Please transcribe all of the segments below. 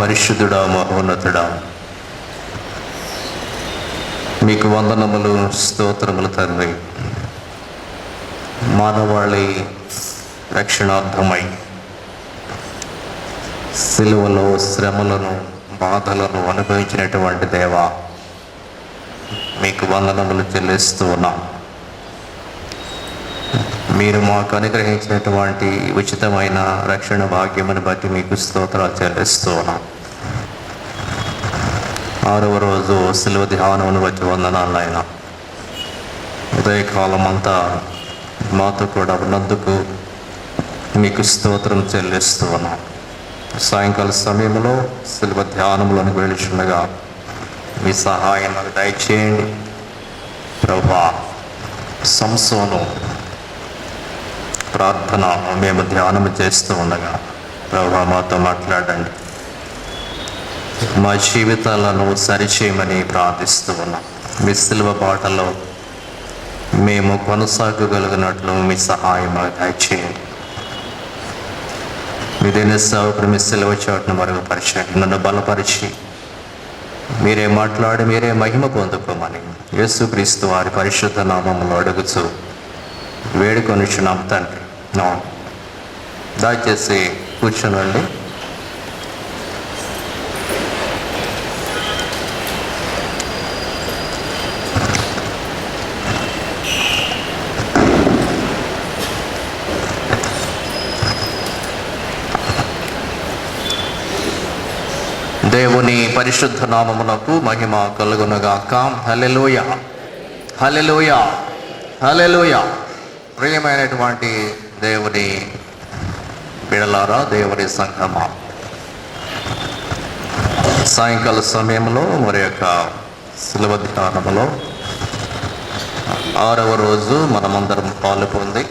పరిశుద్ధుడా, మహోన్నతుడా, మీకు వందనములు, స్తోత్రములు తండ్రి. మానవాళి రక్షణార్థమై సిలువలో శ్రమలను, బాధలను అనుభవించినటువంటి దేవా, మీకు వందనములు చెల్లిస్తూ ఉన్నాం. మీరు మాకు అనుగ్రహించినటువంటి ఉచితమైన రక్షణ భాగ్యమును బట్టి మీకు స్తోత్రాలు చెల్లిస్తూ ఉన్నాం. 6వ రోజు సిలువ ధ్యానమును బట్టి వందనాలు ఆయన. ఉదయకాలం అంతా మాతో కూడా ఉన్నందుకు మీకు స్తోత్రం చెల్లిస్తూ ఉన్నాం. సాయంకాల సమయంలో సిలువ ధ్యానంలోనికి వెళ్ళుచుండగా మీ సహాయం నాకు దయచేయండి ప్రభువా. సంసోను ప్రార్థన మేము ధ్యానం చేస్తూ ఉండగా ప్రభువా మాతో మాట్లాడండి, మా జీవితాలను సరిచేయమని ప్రార్థిస్తూ ఉన్నాం. మీ సిలువ బాటలో మేము కొనసాగగలిగినట్లు మీ సహాయం దయచేయండి. మీదైన సేవకుడు మీ సిలువ చోటును మరుగుపరచండి, నన్ను బలపరిచి మీరే మాట్లాడి మీరే మహిమ పొందుకోమని యేసుక్రీస్తు వారి పరిశుద్ధ నామములో అడుగుచు వేడుకొనిచున్నాం తండ్రి. దయచేసి కూర్చోనండి. దేవుని పరిశుద్ధ నామమునకు మహిమ కలుగునుగాక. హల్లెలూయా, హల్లెలూయా, హల్లెలూయా. ప్రియమైనటువంటి దేవుని బిడలారా, దేవుని సంఘమా, సాయంకాల సమయంలో మరి యొక్క సిలువ ధ్యానములో 6వ రోజు మనమందరం పాలు పొంది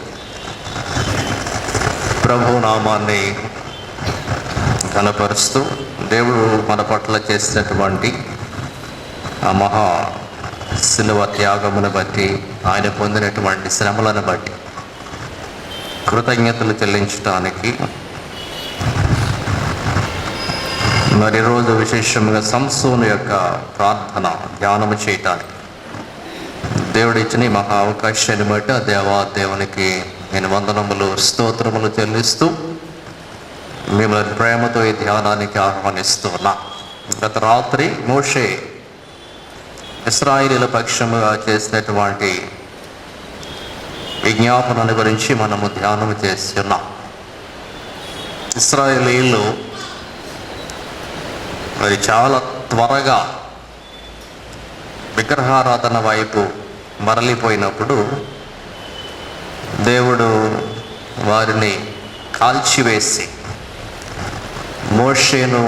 ప్రభు నామాన్ని ఘనపరుస్తూ దేవుడు మన పట్ల చేసినటువంటి ఆ మహా సిలువ త్యాగమును బట్టి, ఆయన పొందినటువంటి శ్రమలను బట్టి కృతజ్ఞతలు చెల్లించడానికి మరి రోజు విశేషంగా సంసోను యొక్క ప్రార్థన ధ్యానము చేయటానికి దేవుడు ఇచ్చిన ఈ మహా అవకాశాన్ని బట్టి ఆ దేవునికి నేను వందనములు, స్తోత్రములు చెల్లిస్తూ మిమ్మల్ని ప్రేమతో ఈ ధ్యానానికి ఆహ్వానిస్తున్నా. గత రాత్రి మోషే ఇశ్రాయేలీల పక్షముగా చేసినటువంటి విజ్ఞాపనల గురించి మనము ధ్యానం చేస్తున్నాం. ఇశ్రాయేలీలు మరి చాలా త్వరగా విగ్రహారాధన వైపు మరలిపోయినప్పుడు దేవుడు వారిని కాల్చివేసి మోషేను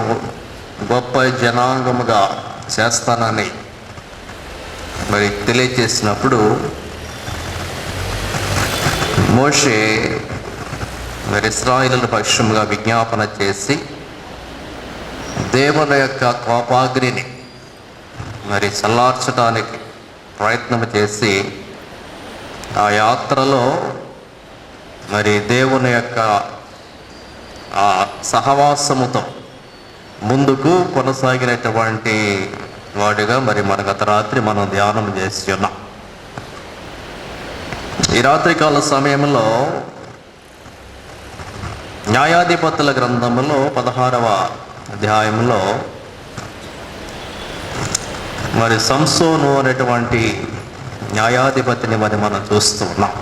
గొప్ప జనాంగముగా చేస్తానని మరి తెలియజేసినప్పుడు మోషే మరి ఇశ్రాయేలీయుల పక్షముగా విజ్ఞాపన చేసి దేవుని యొక్క కోపాగ్నిని మరి చల్లార్చడానికి ప్రయత్నం చేసి ఆ యాత్రలో మరి దేవుని యొక్క ఆ సహవాసముతో ముందుకు కొనసాగినటువంటి వాడిగా మరి మన గత రాత్రి మనం ధ్యానం చేసి ఉన్నాం. ఈ రాత్రికాల సమయంలో న్యాయాధిపతుల గ్రంథములో 16వ అధ్యాయంలో మరి సంసోను అనేటువంటి న్యాయాధిపతిని మరి మనం చూస్తూ ఉన్నాం.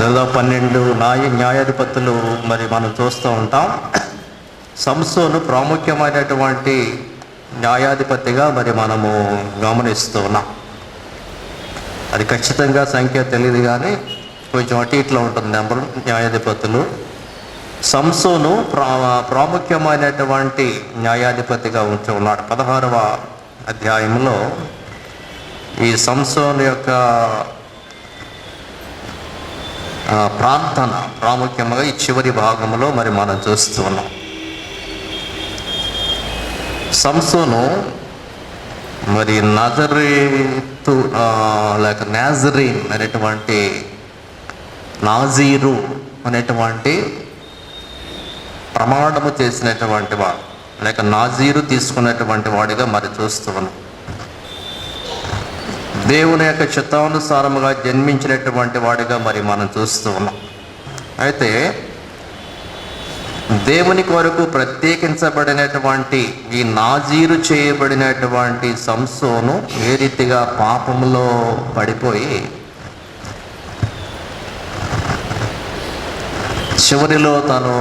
12 న్యాయాధిపతులు మరి మనం చూస్తూ ఉంటాం. సంసోను ప్రాముఖ్యమైనటువంటి న్యాయాధిపతిగా మరి మనము గమనిస్తూ ఉన్నాం. అది ఖచ్చితంగా సంఖ్య తెలియదు కానీ కొంచెం అటు ఇట్లా ఉంటుంది నెంబరు న్యాయాధిపతులు. సంసోను ప్రాముఖ్యమైనటువంటి న్యాయాధిపతిగా ఉంచి ఉన్నాడు. 16వ అధ్యాయంలో ఈ సంసోను యొక్క ప్రార్థన ప్రాముఖ్యంగా ఈ చివరి భాగంలో మరి మనం చూస్తూ ఉన్నాం. సంసోను మరి నజరేతు లేక నాజరీన్ అనేటువంటి నాజీరు అనేటువంటి ప్రమాణము చేసినటువంటి వాడు, లేక నాజీరు తీసుకున్నటువంటి వాడిగా మరి చూస్తూ ఉన్నాం. దేవుని యొక్క చిత్తానుసారముగా జన్మించినటువంటి వాడిగా మరి మనం చూస్తూ ఉన్నాం. అయితే దేవుని కొరకు ప్రత్యేకించబడినటువంటి ఈ నాజీరు చేయబడినటువంటి సంసోను ఏ రీతిగా పాపములో పడిపోయి చివరిలో తను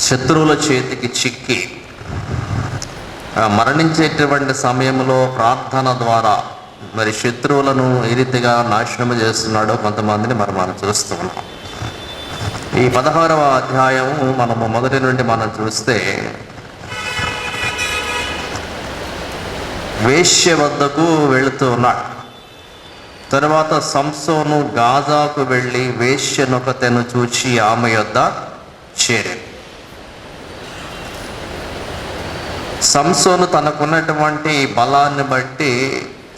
శత్రువుల చేతికి చిక్కి మరణించేటువంటి సమయంలో ప్రార్థన ద్వారా మరి శత్రువులను ఏ రీతిగా నాశనము చేస్తున్నాడో కొంతమందిని మనం చూస్తూ ఉన్నాం. ఈ 16వ అధ్యాయము మనము మొదటి నుండి మనం చూస్తే వేశ్య వద్దకు వెళుతూ ఉన్నాడు. తరువాత సంసోను గాజాకు వెళ్ళి వేశ్యనొకతెను చూచి ఆమె యొద్ద చేరాడు. సంసోను తనకున్నటువంటి బలాన్ని బట్టి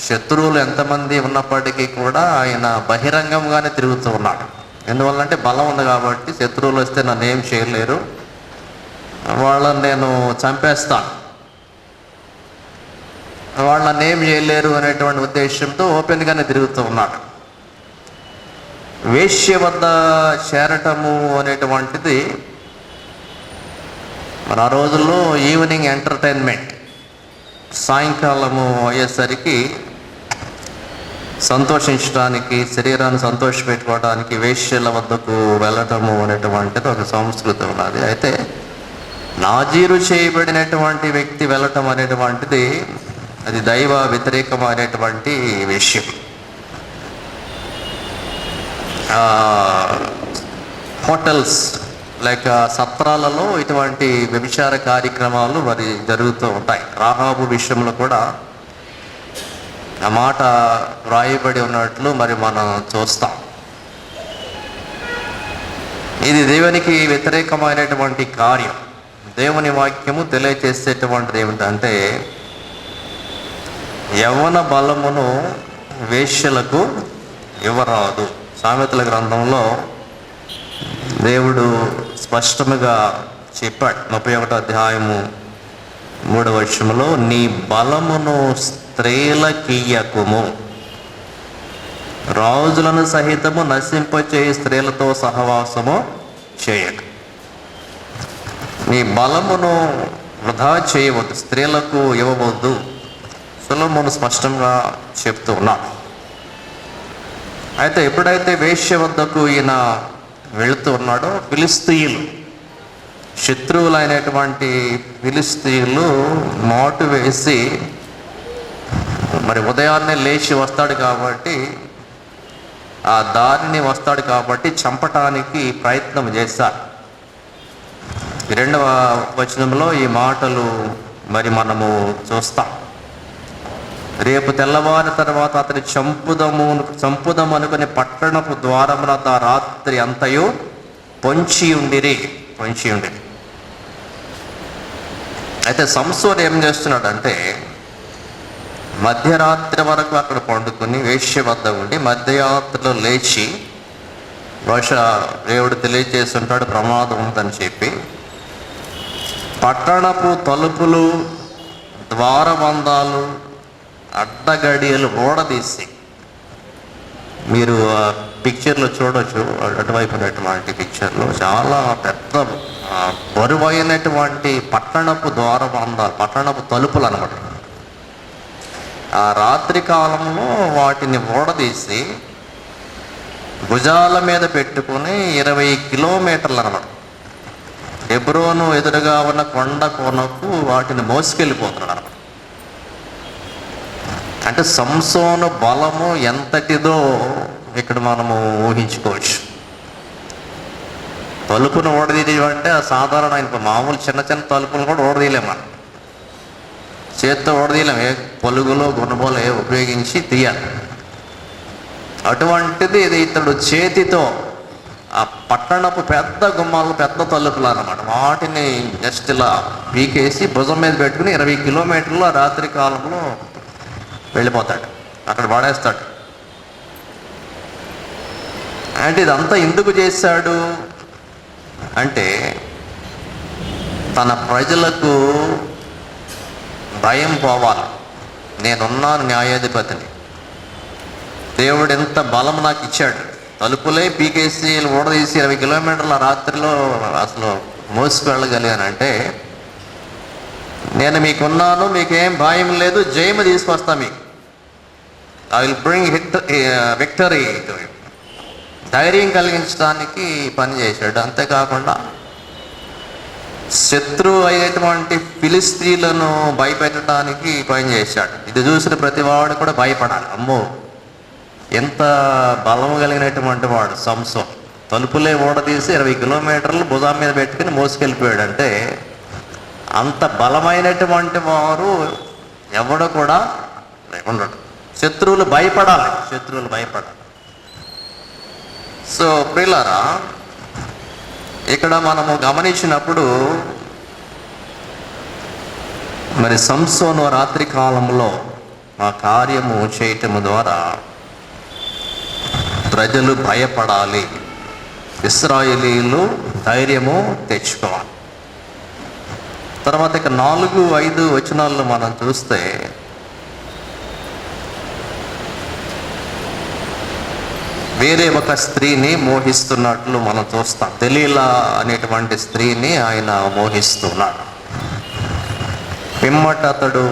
శత్రువులు ఎంతమంది ఉన్నప్పటికీ కూడా ఆయన బహిరంగంగానే తిరుగుతూ ఉన్నాడు. ఎందువల్లంటే బలం ఉంది కాబట్టి, శత్రువులు వస్తే నన్ను ఏం చేయలేరు, వాళ్ళని నేను చంపేస్తాను, వాళ్ళు నన్ను ఏం చేయలేరు అనేటువంటి ఉద్దేశంతో ఓపెన్గానే తిరుగుతూ ఉన్నాడు. వేశ్య వద్ద చేరటము అనేటువంటిది మన ఆ రోజుల్లో ఈవినింగ్ ఎంటర్టైన్మెంట్. సాయంకాలము అయ్యేసరికి సంతోషించడానికి, శరీరాన్ని సంతోషపెట్టుకోవడానికి వేశ్యల వద్దకు వెళ్ళటము అనేటువంటిది ఒక సంస్కృతి ఉన్నది. అయితే నాజీరు చేయబడినటువంటి వ్యక్తి వెళ్ళటం అనేటువంటిది అది దైవ వ్యతిరేకమైనటువంటి విషయం. హోటల్స్ లేక సత్రాలలో ఇటువంటి వ్యభిచార కార్యక్రమాలు మరి జరుగుతూ ఉంటాయి. రాహాబు విషయంలో కూడా ఆ మాట వ్రాయబడి ఉన్నట్లు మరి మనం చూస్తాం. ఇది దేవునికి వ్యతిరేకమైనటువంటి కార్యం. దేవుని వాక్యము తెలియజేసేటువంటిది ఏమిటంటే, యవ్వన బలమును వేశ్యలకు ఇవ్వరాదు. సామెతల గ్రంథంలో దేవుడు స్పష్టముగా చెప్పాడు. 31వ అధ్యాయము 3వ వచనములో, నీ బలమును స్త్రీలకియ్యకుము, రాజులను సహితము నశింపచేయి స్త్రీలతో సహవాసము చేయక. నీ బలమును వృధా చేయవద్దు, స్త్రీలకు ఇవ్వవద్దు. సొలొమోను స్పష్టంగా చెప్తూ ఉన్నాడు. అయితే ఎప్పుడైతే వేశ్య వద్దకు ఈయన వెళుతూ ఉన్నాడో, ఫిలిస్తీయులు, శత్రువులైనటువంటి ఫిలిస్తీయులు మాటు వేసి మరి ఉదయాన్నే లేచి వస్తాడు కాబట్టి, ఆ దారిని వస్తాడు కాబట్టి చంపటానికి ప్రయత్నం చేశారు. 2వ వచనంలో ఈ మాటలు మరి మనము చూస్తాం. రేపు తెల్లవారి తర్వాత అతని చంపుదము అనుకుని పట్టణపు ద్వారమున రాత్రి అంతయు పొంచి ఉండిరి. అయితే సంసోను ఏం చేస్తున్నాడంటే, మధ్యరాత్రి వరకు అక్కడ పండుకొని వేశ్య వద్ద ఉండి మధ్యరాత్రిలో లేచి, బహుశా దేవుడు తెలియజేసి ఉంటాడు ప్రమాదం ఉందని చెప్పి, పట్టణపు తలుపులు, ద్వారబంధాలు, అడ్డగడియలు ఓడదీసి, మీరు పిక్చర్లో చూడవచ్చు, అటువైపు ఉన్నటువంటి పిక్చర్లో చాలా పెద్ద బరువైనటువంటి పట్టణపు ద్వారబంధాలు, పట్టణపు తలుపులు అన్నమాట. ఆ రాత్రి కాలంలో వాటిని ఓడదీసి భుజాల మీద పెట్టుకుని 20 కిలోమీటర్లు అన్నమాట, హెబ్రోను ఎదురుగా ఉన్న కొండ కోనకు వాటిని మోసుకెళ్ళిపోతున్నాడు అన్నమాట. అంటే సంసోను బలము ఎంతటిదో ఇక్కడ మనము ఊహించుకోవచ్చు. తలుపును ఓడదీయమంటే సాధారణ ఆయన మామూలు చిన్న చిన్న తలుపులు కూడా ఓడదీయలేము, మనం చేత్తో ఓడదీయలేము, ఏ పొలుగులో గుణబోలు ఉపయోగించి తీయాలి. అటువంటిది ఇది ఇతడు చేతితో ఆ పట్టణపు పెద్ద గుమ్మాలు, పెద్ద తలుపులు అన్నమాట, వాటిని జస్ట్ ఇలా పీకేసి భుజం మీద పెట్టుకుని 20 కిలోమీటర్లు రాత్రి కాలంలో వెళ్ళిపోతాడు, అక్కడ పడేస్తాడు. అంటే ఇదంతా ఎందుకు చేశాడు అంటే, తన ప్రజలకు భయం పోవాలి. నేనున్నాను న్యాయాధిపతిని, దేవుడు ఎంత బలం నాకు ఇచ్చాడు, తలుపులే పీకేసి ఊడదీసి 20 కిలోమీటర్ల రాత్రిలో అసలు మోసుకు వెళ్ళగలిగానంటే, నేను మీకున్నాను, మీకేం భయం లేదు, జయము తీసుకొస్తా మీకు. I will bring victory. ధైర్యం కలిగించడానికి పని చేశాడు. అంతేకాకుండా శత్రువు అయినటువంటి ఫిలిస్తీన్లను భయపెట్టడానికి పని చేశాడు. ఇది చూసిన ప్రతివాడు కూడా భయపడాలి. అమ్మో, ఎంత బలం కలిగినటువంటి వాడు సంసోన్. తలుపులే ఊడదీసి 20 కిలోమీటర్లు భుజం మీద పెట్టుకుని మోసుకెళ్ళిపోయాడు. అంటే అంత బలమైనటువంటి వారు ఎవడు కూడా ఉండడు. శత్రువులు భయపడాలి. సో ప్రియులారా, ఇక్కడ మనము గమనించినప్పుడు మరి సంసోను రాత్రి కాలంలో ఆ కార్యము చేయటము ద్వారా ప్రజలు భయపడాలి, ఇశ్రాయేలీయులు ధైర్యము తెచ్చుకోవాలి. తర్వాత ఇక 4-5 వచనాల్లో మనం చూస్తే, వేరే ఒక స్త్రీని మోహిస్తున్నట్లు మనం చూస్తాం. దెలీలా అనేటువంటి స్త్రీని ఆయన మోహిస్తున్నాడు. పిమ్మట అతడు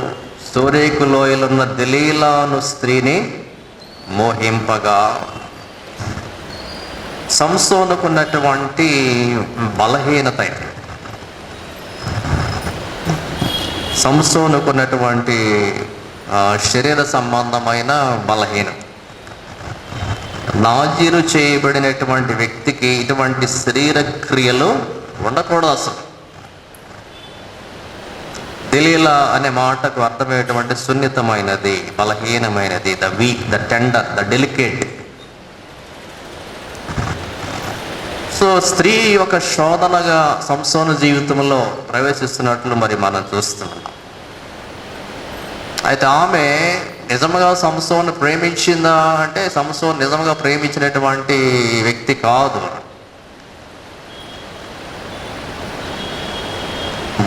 సోరేకు లోయలున్న దెలీలాను స్త్రీని మోహింపగా, సంసోనుకున్నటువంటి బలహీనత, సంసోనుకున్నటువంటి శరీర సంబంధమైన బలహీనత, నాజీరు చేయబడినటువంటి వ్యక్తికి ఇటువంటి శరీర క్రియలు ఉండకూడదు అసలు. దెలీలా అనే మాటకు అర్థమయ్యేటువంటి సున్నితమైనది, బలహీనమైనది, the weak, the tender, the delicate. So స్త్రీ ఒక శోధనగా సంసోను జీవితంలో ప్రవేశిస్తున్నట్లు మరి మనం చూస్తున్నాం. అయితే ఆమె నిజంగా సంసోను ప్రేమించిందా అంటే, సంసోను నిజంగా ప్రేమించినటువంటి వ్యక్తి కాదు.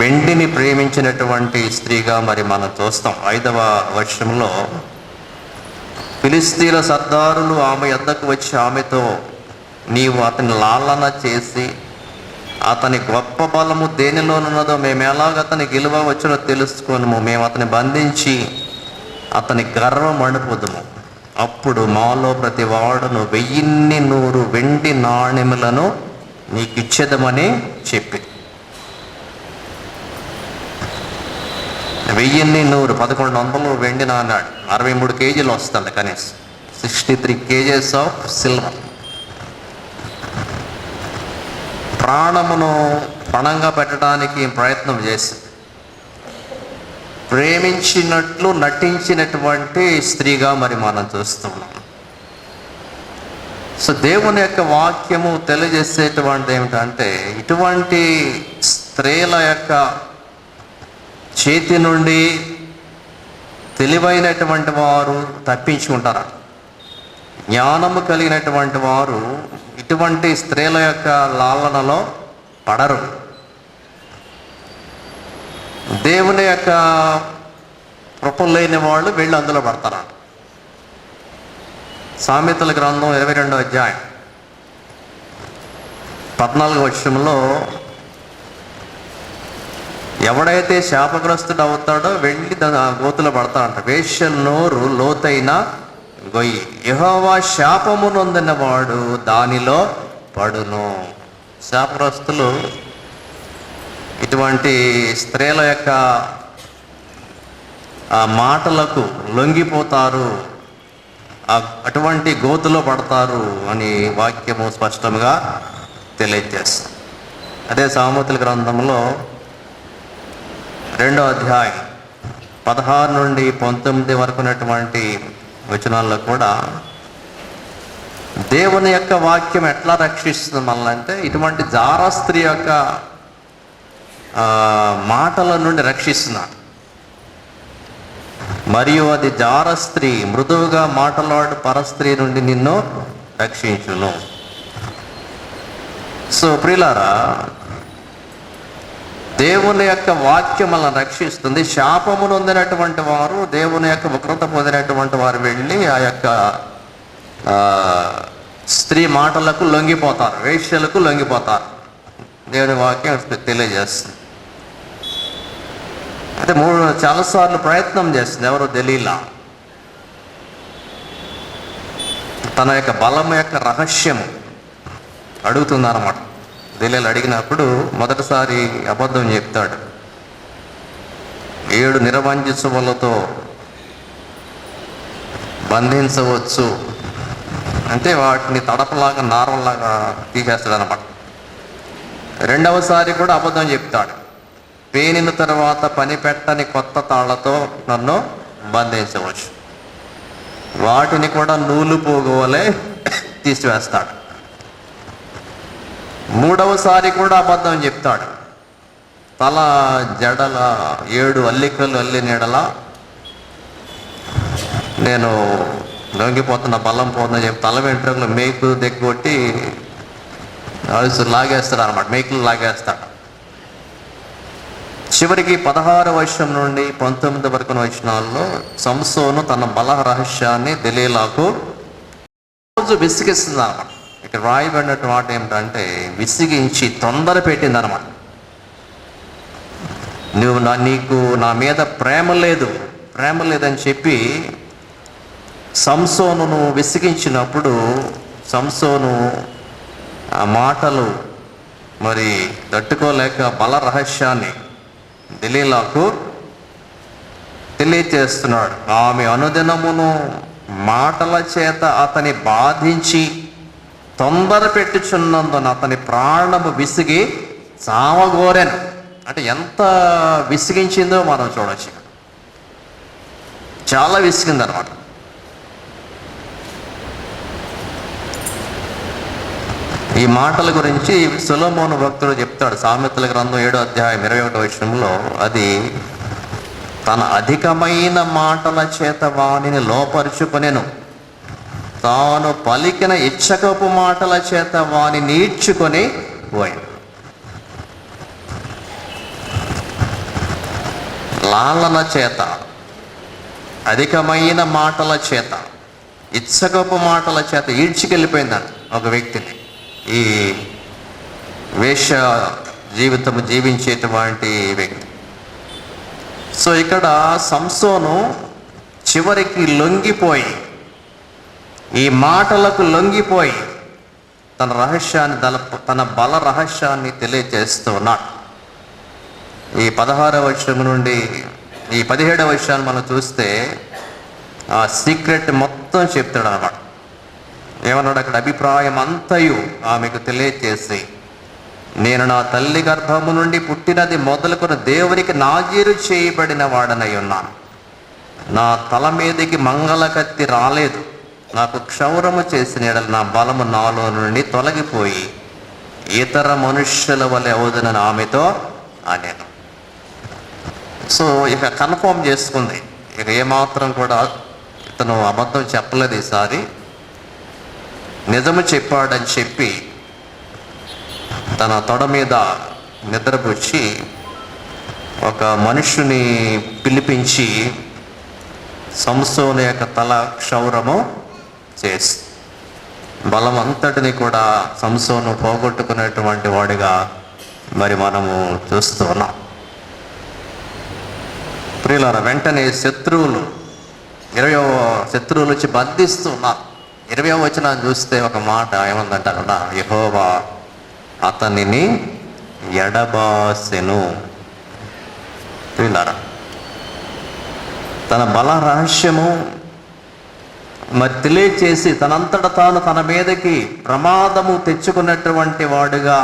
వెండిని ప్రేమించినటువంటి స్త్రీగా మరి మనం చూస్తాం. 5వ వచనంలో, ఫిలిస్తీన్ల సర్దారులు ఆమె యొద్దకు వచ్చి ఆమెతో, నీవు అతని లాలన చేసి అతని గొప్ప బలము దేనిలోనున్నదో మేము ఎలాగ అతని గెలువ వచ్చునో తెలుసుకొనుము. మేము అతని బంధించి అతని గర్వం అణుపుదుము. అప్పుడు మాలో ప్రతి వాడును 1100 వెండి నాణెములను నీకు ఇచ్చేదమని చెప్పి, 1100 1100 వెండి నాణాడు 63 కేజీలు వస్తుంది కనీసం, 63 kgs ఆఫ్ సిల్వర్. ప్రాణమును పణంగా పెట్టడానికి ప్రయత్నం చేసి ప్రేమించినట్లు నటించినటువంటి స్త్రీగా మరి మనం చూస్తున్నాం. సో దేవుని యొక్క వాక్యము తెలియజేసేటువంటి ఏమిటంటే, ఇటువంటి స్త్రీల యొక్క చేతి నుండి తెలివైనటువంటి వారు తప్పించుకుంటారు. జ్ఞానము కలిగినటువంటి వారు ఇటువంటి స్త్రీల యొక్క లాలనలో పడరు. దేవుని యొక్క కృప లేని వాళ్ళు వెళ్ళి అందులో పడతారు. సామెతల గ్రంథం 22వ అధ్యాయం 14వ వచనంలో, ఎవడైతే శాపగ్రస్తుడు అవుతాడో వెళ్ళి గోతులో పడతాడంట. వేశ్య నోరు లోతైన గొయ్యి, యెహోవా శాపము నొందిన వాడు దానిలో పడును. శాపగ్రస్తులు ఇటువంటి స్త్రీల యొక్క మాటలకు లొంగిపోతారు, అటువంటి గోతులో పడతారు అని వాక్యము స్పష్టంగా తెలియజేస్తుంది. అదే సామెతల గ్రంథంలో 2వ అధ్యాయం 16 నుండి 19 వరకు ఉన్నటువంటి వచనాల్లో కూడా దేవుని యొక్క వాక్యం ఎట్లా రక్షిస్తుంది మనల్ని అంటే, ఇటువంటి జార స్త్రీ యొక్క మాటల నుండి రక్షిస్తున్నాడు. మరియు అది జార స్త్రీ మృదువుగా మాటలాడు పరస్త్రీ నుండి నిన్ను రక్షించును. సో ప్రియులారా, దేవుని యొక్క వాక్యం మనల్ని రక్షిస్తుంది. శాపము నొందినటువంటి వారు, దేవుని యొక్క ఉగ్రత పొందినటువంటి వారు వెళ్ళి ఆ యొక్క స్త్రీ మాటలకు లొంగిపోతారు, వేశ్యలకు లొంగిపోతారు. దేవుని వాక్యం తెలియజేస్తుంది. అయితే చాలాసార్లు ప్రయత్నం చేస్తుంది. ఎవరు? దెలీలా. తన యొక్క బలం యొక్క రహస్యము అడుగుతుందన్నమాట. దెలీలా అడిగినప్పుడు మొదటిసారి అబద్ధం చెప్తాడు. 7 నిరవంజించువలతో బంధించవచ్చు అంటే వాటిని తడపలాగా నారలాగా తీసేస్తాడు అనమాట. రెండవసారి కూడా అబద్ధం చెప్తాడు. పేనిన తర్వాత పని పెట్టని కొత్త తాళ్లతో నన్ను బంధించవచ్చు. వాటిని కూడా నూలు పోగోలే తీసివేస్తాడు. మూడవసారి కూడా అబద్ధం చెప్తాడు. తల జడల 7 అల్లికలు అల్లినెడల నేను లొంగిపోతున్న, బలం పోతుందని చెప్పి తల వెంట్రుకలు మేకు దగ్గొట్టి అలుసు లాగేస్తాడు అనమాట. మేకులు లాగేస్తాడు. చివరికి 16వ వచనం నుండి 19 వరకు వచనాల్లో సంసోను తన బల రహస్యాన్ని దెలీలాకు రోజు విసిగిస్తుంది అనమాట. ఇక్కడ రాయబడినట్టు మాట ఏమిటంటే విసిగించి తొందర పెట్టింది అనమాట. నీకు నా మీద ప్రేమ లేదని చెప్పి సంసోనును విసిగించినప్పుడు సంసోను ఆ మాటలు మరి తట్టుకోలేక బల రహస్యాన్ని దెలీలాకు తెలియచేస్తున్నాడు. ఆమె అనుదినమును మాటల చేత అతని బాధించి తొందర పెట్టుచున్నందున అతని ప్రాణము విసిగి చావగోరెను. అంటే ఎంత విసిగించిందో మనం చూడవచ్చు. చాలా విసిగిందనమాట. ఈ మాటల గురించి సొలొమోను భక్తుడు చెప్తాడు. సామెతల గ్రంథం 7వ అధ్యాయం 21వ వచనంలో, అది తన అధికమైన మాటల చేత వానిని లోపరుచుకొనెను, తాను పలికిన ఇచ్చకపు మాటల చేత వాని నీడ్చుకొని పోయాను. లాలన చేత, అధికమైన మాటల చేత, ఇచ్చకపు మాటల చేత ఈడ్చుకెళ్ళిపోయిందంట ఒక వ్యక్తిని. ఈ వేశ్య జీవితం జీవించేటువంటి వ్యక్తి. సో ఇక్కడ సంసోను చివరికి లొంగిపోయి, ఈ మాటలకు లొంగిపోయి తన రహస్యాన్ని, తన బల రహస్యాన్ని తెలియజేస్తున్నాడు. ఈ 16వ వచనం నుండి ఈ 17వ వచనాన్ని మనం చూస్తే ఆ సీక్రెట్ మొత్తం చెప్తాడు అన్నమాట. ఏమన్నాడు అక్కడ? అభిప్రాయం అంతయు ఆమెకు తెలియచేసి, నేను నా తల్లి గర్భము నుండి పుట్టినది మొదలుకొని దేవునికి నాజీరు చేయబడిన వాడనై ఉన్నాను. నా తల మీదకి మంగళ కత్తి రాలేదు. నాకు క్షౌరము చేసిన ఎడల నా బలము నాలో నుండి తొలగిపోయి ఇతర మనుష్యుల వలె అవుదనని ఆమెతో అనేను. సో ఇక కన్ఫర్మ్ చేసుకుంది. ఇక ఏమాత్రం కూడా ఇతను అబద్ధం చెప్పలేదు, ఈసారి నిజము చెప్పాడని చెప్పి తన తొడ మీద నిద్రపుచ్చి ఒక మనుషుని పిలిపించి సంసోను యొక్క తల క్షౌరము చేసి బలం అంతటిని కూడా సంసోను పోగొట్టుకునేటువంటి వాడిగా మరి మనము చూస్తూ ఉన్నాం. ప్రియులారా, వెంటనే శత్రువులు 20వ శత్రువులు వచ్చి బంధిస్తూ ఉన్నారు. 20వ వచనాన్ని చూస్తే ఒక మాట ఏమందంట అక్కడ, యెహోవా అతనిని ఎడబాసెను. ప్రియులారా, తన బల రహస్యము మరి తెలియచేసి తనంతట తాను తన మీదకి ప్రమాదము తెచ్చుకున్నటువంటి వాడుగా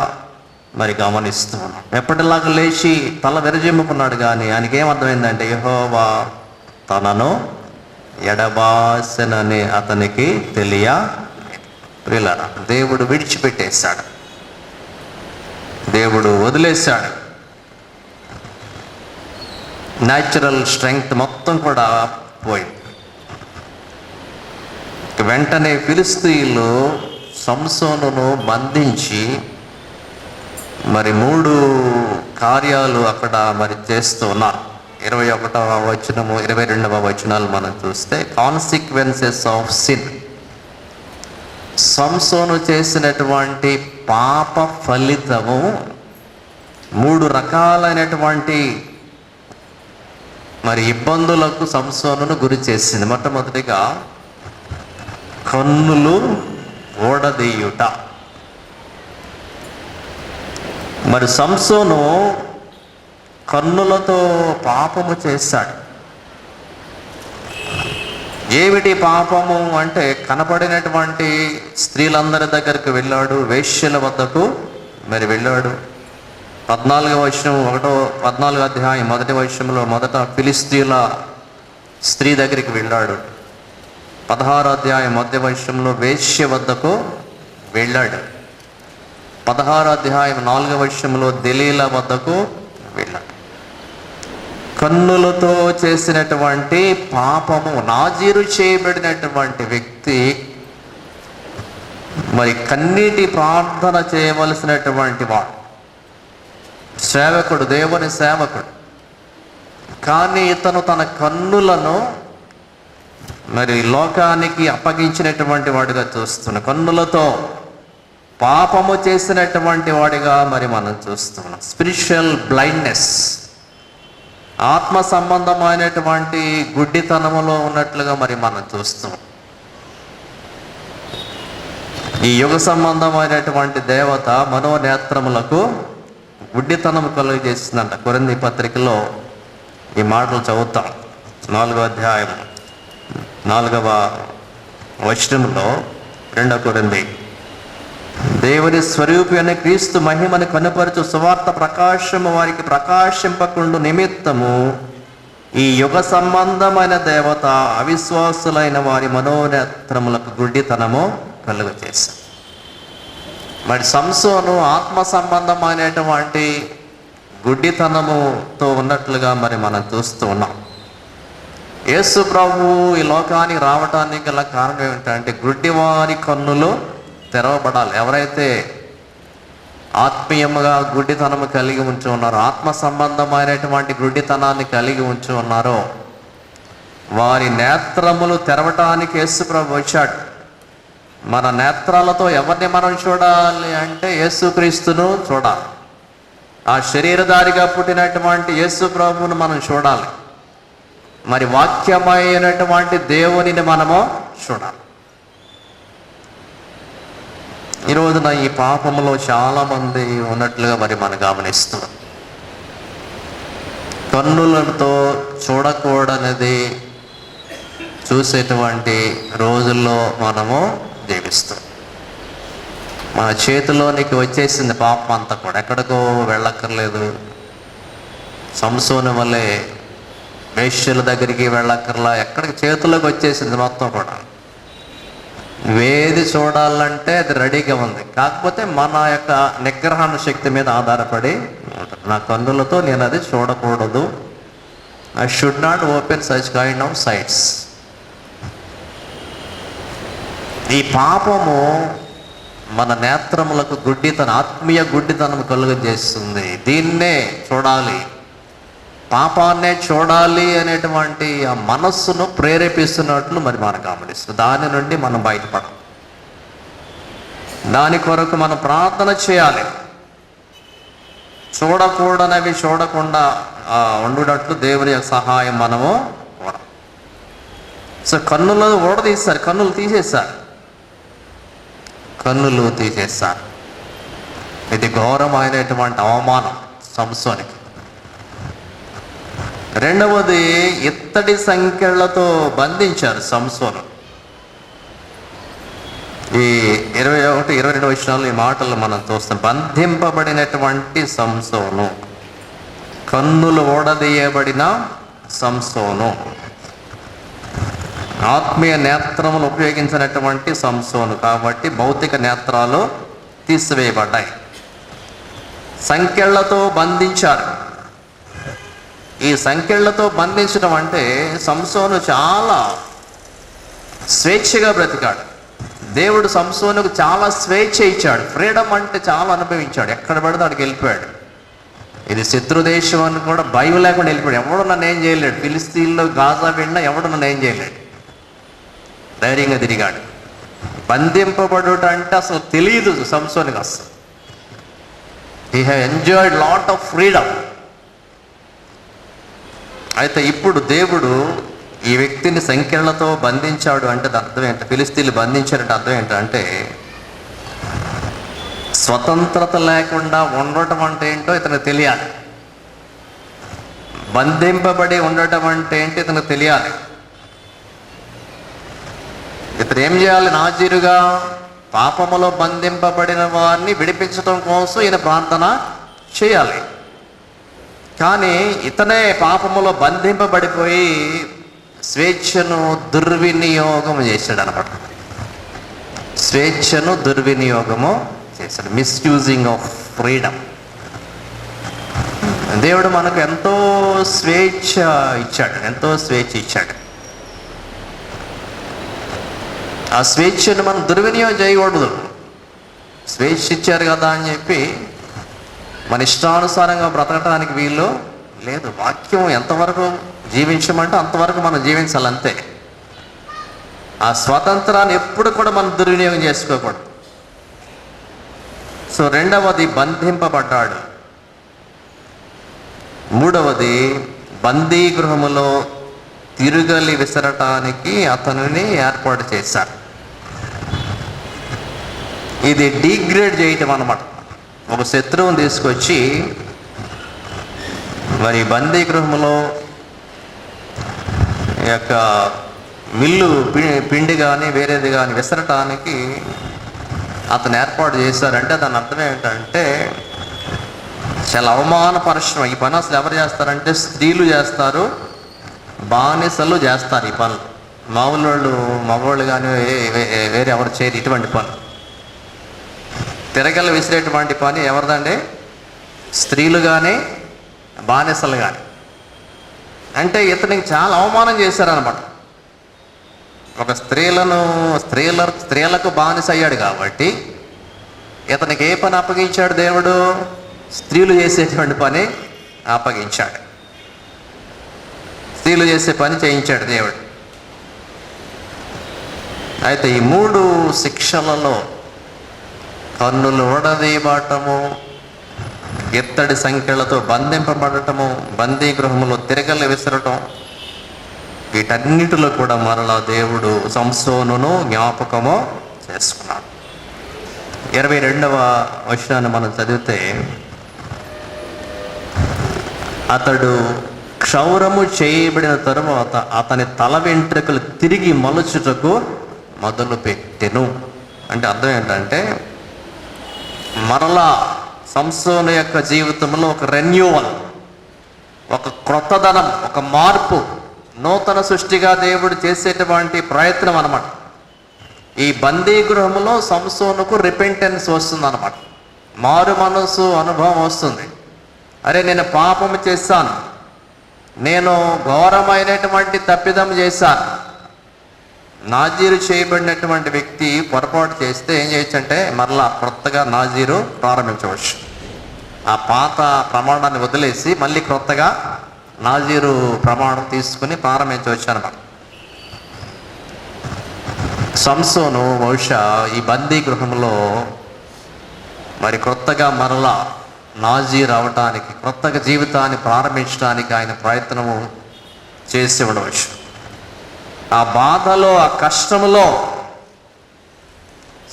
మరి గమనిస్తూ ఉన్నాం. ఎప్పటిలాగా లేచి తల విరజిమ్ముకున్నాడు, కానీ ఆయనకి ఏమర్థమైందంటే యెహోవా తనను ఎడబాసెనని అతనికి ప్రియులారా, దేవుడు విడిచిపెట్టేశాడు, దేవుడు వదిలేశాడు. న్యాచురల్ స్ట్రెంగ్త్ మొత్తం కూడా పోయింది. వెంటనే ఫిలిష్తీయులు సంసోనును బంధించి మరి 3 కార్యాలు అక్కడ మరి చేస్తూ ఉన్నారు. 21వ వచనము 22వ వచనాలు మనం చూస్తే కాన్సిక్వెన్సెస్ ఆఫ్ సిన్. సంసోను చేసినటువంటి పాప ఫలితము 3 రకాలైనటువంటి మరి ఇబ్బందులకు సంసోనును గురి చేసింది. మొట్టమొదటిగా కన్నులు ఓడదీయుట. మరి సంసోను కన్నులతో పాపము చేశాడు. ఏమిటి పాపము అంటే కనపడినటువంటి స్త్రీలందరి దగ్గరికి వెళ్ళాడు, వేశ్యల వద్దకు మరి వెళ్ళాడు. 14వ అధ్యాయం 1వ వచనంలో మొదట ఫిలిస్తీయుల స్త్రీ దగ్గరికి వెళ్ళాడు. 16వ అధ్యాయం 1వ వచనంలో వేశ్య వద్దకు వెళ్ళాడు. 16వ అధ్యాయం 4వ వచనంలో దెలీలా వద్దకు వెళ్ళాడు. కన్నులతో చేసినటువంటి పాపము, నాజీరు చేయబడినటువంటి వ్యక్తి మరి కన్నీటి ప్రార్థన చేయవలసినటువంటి వాడు, సేవకుడు, దేవుని సేవకుడు. కానీ ఇతను తన కన్నులను మరి లోకానికి అప్పగించినటువంటి వాడిగా చూస్తున్నాం. కన్నులతో పాపము చేసినటువంటి వాడిగా మరి మనం చూస్తున్నాం. స్పిరిచువల్ బ్లైండ్నెస్, ఆత్మ సంబంధమైనటువంటి గుడ్డితనములో ఉన్నట్లుగా మరి మనం చూస్తున్నాం. ఈ యుగ సంబంధమైనటువంటి దేవత మనోనేత్రములకు గుడ్డితనం కలుగజేసిందంట. కొరింథీ పత్రికలో ఈ మాటలు చదువుతాం. 4వ అధ్యాయం 4వ వచనంలో 2 కొరింథీ, దేవుని స్వరూపి అనే క్రీస్తు మహిమను కనుపరచు సువార్త ప్రకాశము వారికి ప్రకాశింపకుండు నిమిత్తము ఈ యుగ సంబంధమైన దేవత అవిశ్వాసులైన వారి మనోనేత్రములకు గుడ్డితనము కలుగజేశారు. మరి సంసోను ఆత్మ సంబంధమైనటువంటి గుడ్డితనముతో ఉన్నట్లుగా మరి మనం చూస్తూ ఉన్నాం. యేసు ప్రభువు ఈ లోకానికి రావటానికి గల కారణం ఏమిటంటే గుడ్డివారి కన్నులు తెరవబడాలి. ఎవరైతే ఆత్మీయముగా గుడ్డితనము కలిగి ఉంచి ఉన్నారో, ఆత్మ సంబంధమైనటువంటి గుడ్డితనాన్ని కలిగి ఉంచి ఉన్నారో వారి నేత్రములు తెరవటానికి యేసు ప్రభు వచ్చాడు. మన నేత్రాలతో ఎవరిని మనం చూడాలి అంటే యేసుక్రీస్తును చూడాలి. ఆ శరీరధారిగా పుట్టినటువంటి యేసు ప్రభువును మనం చూడాలి. మరి వాక్యమైనటువంటి దేవునిని మనము చూడాలి. ఈ రోజున ఈ పాపంలో చాలామంది ఉన్నట్లుగా మరి మనం గమనిస్తున్నాం. కన్నులతో చూడకూడనిది చూసేటువంటి రోజుల్లో మనము జీవిస్తాం. మన చేతిలోనికి వచ్చేసింది పాపం అంతా కూడా, ఎక్కడికో వెళ్ళక్కర్లేదు. సంసోను వల్లే వేశ్యల దగ్గరికి వెళ్ళక్కర్లా, ఎక్కడికి చేతిలోకి వచ్చేసింది మొత్తం కూడా. వేది చూడాలంటే అది రెడీగా ఉంది. కాకపోతే మన యొక్క నిగ్రహణ శక్తి మీద ఆధారపడి ఉంటుంది. నా కన్నులతో నేను అది చూడకూడదు. I should not open such kind of sites. ఈ పాపము మన నేత్రములకు గుడ్డితనం, ఆత్మీయ గుడ్డితనం కలుగజేస్తుంది. దీన్నే చూడాలి, పాపాన్నే చూడాలి అనేటువంటి ఆ మనస్సును ప్రేరేపిస్తున్నట్లు మరి మనం గమనిస్తుంది. దాని నుండి మనం బయటపడం. దాని కొరకు మనం ప్రార్థన చేయాలి. చూడకూడనవి చూడకుండా ఉండునట్లు దేవుని యొక్క సహాయం మనము కోరం. సో కన్నులు ఓడదీస్తారు, కన్నులు తీసేశారు. ఇది ఘోరమైనటువంటి అవమానం సంసోనికి. రెండవది, ఇత్తడి సంకెళ్లతో బంధించారు సంసోను. ఈ 21, 22 వచనాలు ఈ మాటలు మనం చూస్తాం. బంధింపబడినటువంటి సంసోను, కన్నులు ఓడదీయబడిన సంసోను, ఆత్మీయ నేత్రములు ఉపయోగించినటువంటి సంసోను. కాబట్టి భౌతిక నేత్రాలు తీసివేయబడ్డాయి. సంకెళ్లతో బంధించారు. ఈ సంకెళ్లతో బంధించడం అంటే సంసోను చాలా స్వేచ్ఛగా బ్రతికాడు. దేవుడు సంసోనుకు చాలా స్వేచ్ఛ ఇచ్చాడు. ఫ్రీడమ్ అంటే చాలా అనుభవించాడు. ఎక్కడ పడితే అక్కడికి వెళ్ళిపోయాడు. ఇది శత్రు దేశం అని కూడా భయం లేకుండా వెళ్ళిపోయాడు. ఎవడు నన్ను ఏం చేయలేడు. ఫిలిస్తీన్లో గాజా వెళ్ళినా ఎవడు నన్ను ఏం చేయలేడు. ధైర్యంగా తిరిగాడు. బంధింపబడుట అంటే అసలు తెలియదు సంసోనుకి అసలు. He have enjoyed lot of freedom. అయితే ఇప్పుడు దేవుడు ఈ వ్యక్తిని సంఖ్యలతో బంధించాడు అంటే దాని అర్థం ఏంటి? ఫిలిస్తీన్లు బంధించారంటే అర్థం ఏంటంటే స్వతంత్రత లేకుండా ఉండటం అంటే ఏంటో ఇతనికి తెలియాలి. బంధింపబడి ఉండటం అంటే ఏంటి ఇతనికి తెలియాలి. ఇతను ఏం చేయాలి? నాజీరుగా పాపములో బంధింపబడిన వారిని విడిపించడం కోసం ఈయన ప్రార్థన చేయాలి. కానీ ఇతనే పాపములో బంధింపబడిపోయి స్వేచ్ఛను దుర్వినియోగం చేశాడు అనమాట. స్వేచ్ఛను దుర్వినియోగము చేశాడు. Misusing of freedom. దేవుడు మనకు ఎంతో స్వేచ్ఛ ఇచ్చాడు. ఆ స్వేచ్ఛను మనం దుర్వినియోగం చేయకూడదు. స్వేచ్ఛ ఇచ్చారు కదా అని చెప్పి మన ఇష్టానుసారంగా బ్రతకటానికి వీలు లేదు. వాక్యం ఎంతవరకు జీవించమంటే అంతవరకు మనం జీవించాలి, అంతే. ఆ స్వాతంత్రాన్ని ఎప్పుడు కూడా మనం దుర్వినియోగం చేసుకోకూడదు. సో రెండవది బంధింపబడ్డాడు. మూడవది బందీ గృహములో తిరుగలి విసరటానికి అతనిని ఏర్పాటు చేశారు. ఇది డిగ్రేడ్ చేయటం అన్నమాట. ఒక శత్రువుని తీసుకొచ్చి మరి బందీ గృహంలో యొక్క మిల్లు పిండి కానీ వేరేది కానీ విసరటానికి అతను ఏర్పాటు చేశారంటే దాని అర్థం ఏంటంటే చాలా అవమానపరచడం. ఈ పని అసలు ఎవరు చేస్తారంటే స్త్రీలు చేస్తారు, బానిసలు చేస్తారు ఈ పనులు. మామూలు మగవాళ్ళు కానీ వేరే ఎవరు చేయరు ఇటువంటి పని. తిరగలు విసిరేటువంటి పని ఎవరిదండి? స్త్రీలు కానీ బానిసలు కానీ. అంటే ఇతనికి చాలా అవమానం చేశారనమాట. ఒక స్త్రీలకు బానిస అయ్యాడు కాబట్టి ఇతనికి ఏ పని అప్పగించాడు దేవుడు? స్త్రీలు చేసేటువంటి పని అప్పగించాడు. స్త్రీలు చేసే పని చేయించాడు దేవుడు. అయితే ఈ 3 శిక్షలలో కన్నులు ఊడదీయబడటము, ఎత్తడి సంఖ్యలతో బంధింపబడటము, బందీ గృహములో తిరగలు విసరటం, వీటన్నిటిలో కూడా మరలా దేవుడు సంసోనును జ్ఞాపకము చేసుకున్నాడు. 22వ వచనాన్ని మనం చదివితే, అతడు క్షౌరము చేయబడిన తరువాత అతని తల వెంట్రుకలు తిరిగి మలుచుటకు మొదలుపెట్టెను. అంటే అర్థం ఏంటంటే మరలా సంసోను యొక్క జీవితంలో ఒక రెన్యూవల్, ఒక క్రొత్తదనం, ఒక మార్పు, నూతన సృష్టిగా దేవుడు చేసేటువంటి ప్రయత్నం అన్నమాట. ఈ బందీ గృహంలో సంసోనుకు రిపెంటెన్స్ వస్తుంది అన్నమాట. మారు మనసు అనుభవం వస్తుంది. అరే నేను పాపము చేశాను, నేను ఘోరమైనటువంటి తప్పిదం చేశాను. నాజీరు చేయబడినటువంటి వ్యక్తి పొరపాటు చేస్తే ఏం చేయొచ్చు అంటే మరలా క్రొత్తగా నాజీరు ప్రారంభించవచ్చు. ఆ పాత ప్రమాణాన్ని వదిలేసి మళ్ళీ క్రొత్తగా నాజీరు ప్రమాణం తీసుకుని ప్రారంభించవచ్చు అన్నమాట. సంసోను బహుశా ఈ బందీ గృహంలో మరి క్రొత్తగా మరలా నాజీరు అవటానికి, క్రొత్తగా జీవితాన్ని ప్రారంభించడానికి ఆయన ప్రయత్నము చేసి ఉండవచ్చు. ఆ బాధలో, ఆ కష్టములో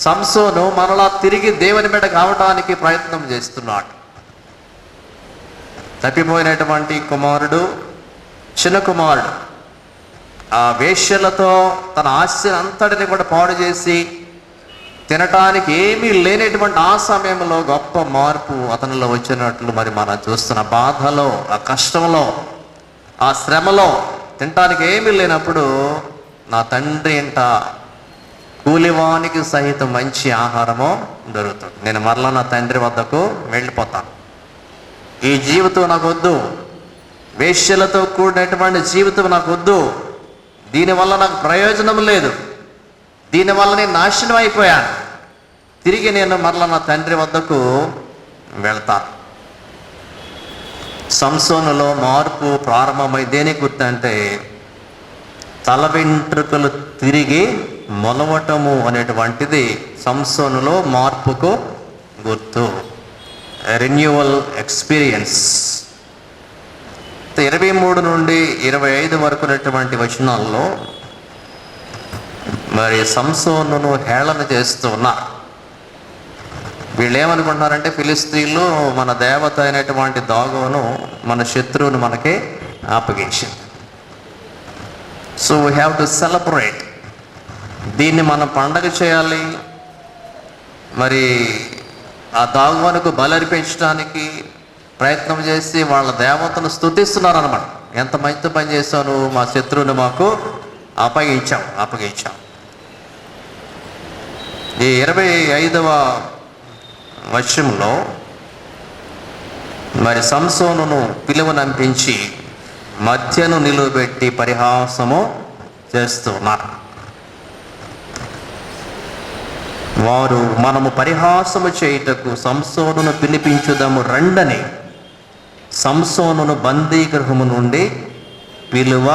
సంసోను మరలా తిరిగి దేవుని బిడ్డ కావటానికి ప్రయత్నం చేస్తున్నాడు. తప్పిపోయినటువంటి కుమారుడు, చిన్న కుమారుడు ఆ వేశ్యలతో తన ఆస్తిని అంతటిని కూడా పాడు చేసి తినటానికి ఏమీ లేనటువంటి ఆ సమయంలో గొప్ప మార్పు అతనిలో వచ్చినట్లు మరి మనం చూస్తున్న బాధలో, ఆ కష్టంలో, ఆ శ్రమలో తినటానికి ఏమీ లేనప్పుడు నా తండ్రి ఇంట కూలివానికి సహితం మంచి ఆహారము దొరుకుతుంది, నేను మరలా నా తండ్రి వద్దకు వెళ్ళిపోతాను, ఈ జీవితం నాకు వద్దు, వేశ్యలతో కూడినటువంటి జీవితం నాకు వద్దు, దీనివల్ల నాకు ప్రయోజనం లేదు, దీనివల్ల నేను నాశనం అయిపోయాను, తిరిగి నేను మరలా నా తండ్రి వద్దకు వెళ్తాను. సంసోనులో మార్పు ప్రారంభమై దేనికి గుర్తంటే తల వెంట్రుకలు తిరిగి మొలవటము అనేటువంటిది సంసోనులో మార్పుకు గుర్తు. Renewal experience. 23 నుండి 25 వరకు ఉన్నటువంటి వచనాల్లో మరి సంసోనును హేళన చేస్తూ ఉన్నారు. వీళ్ళు ఏమనుకుంటున్నారంటే ఫిలిస్తీన్లు మన దేవత అయినటువంటి దాగోను మన శత్రువును మనకి అప్పగించింది. So we have to celebrate. దీన్ని మనం పండగ చేయాలి. మరి ఆ దాగోనుకు బలర్పించడానికి ప్రయత్నం చేసి వాళ్ళ దేవతను స్తుతిస్తున్నారు అన్నమాట. ఎంత మంచి పని చేశాను, మా శత్రువుని మాకు అప్పగించాం. ఈ 25వ వచనంలో మరి సంసోనును పిలువనంపించి మధ్యను నిలువబెట్టి పరిహాసము చేస్తున్నారు. వారు మనము పరిహాసము చేయుటకు సంసోనును పిలిపించుదాము రండని సంసోనును బందీగృహము నుండి పిలువ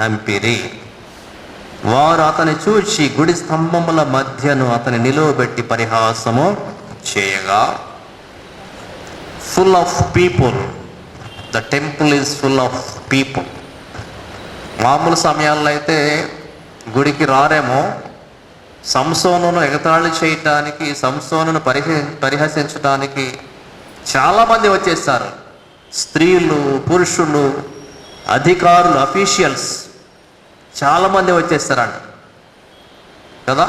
నంపిరి. వారు అతని చూచి గుడి స్తంభముల మధ్యను అతని నిలువబెట్టి పరిహాసము చేయగా full of people. The temple is full of people. మామూలు సమయాల్లో అయితే గుడికి రారేమో, సంసోనును ఎగతాళి చేయటానికి, సంసోనును పరిహసించడానికి చాలామంది వచ్చేస్తారు. స్త్రీలు, పురుషులు, అధికారులు, అఫీషియల్స్ చాలామంది వచ్చేస్తారంట కదా.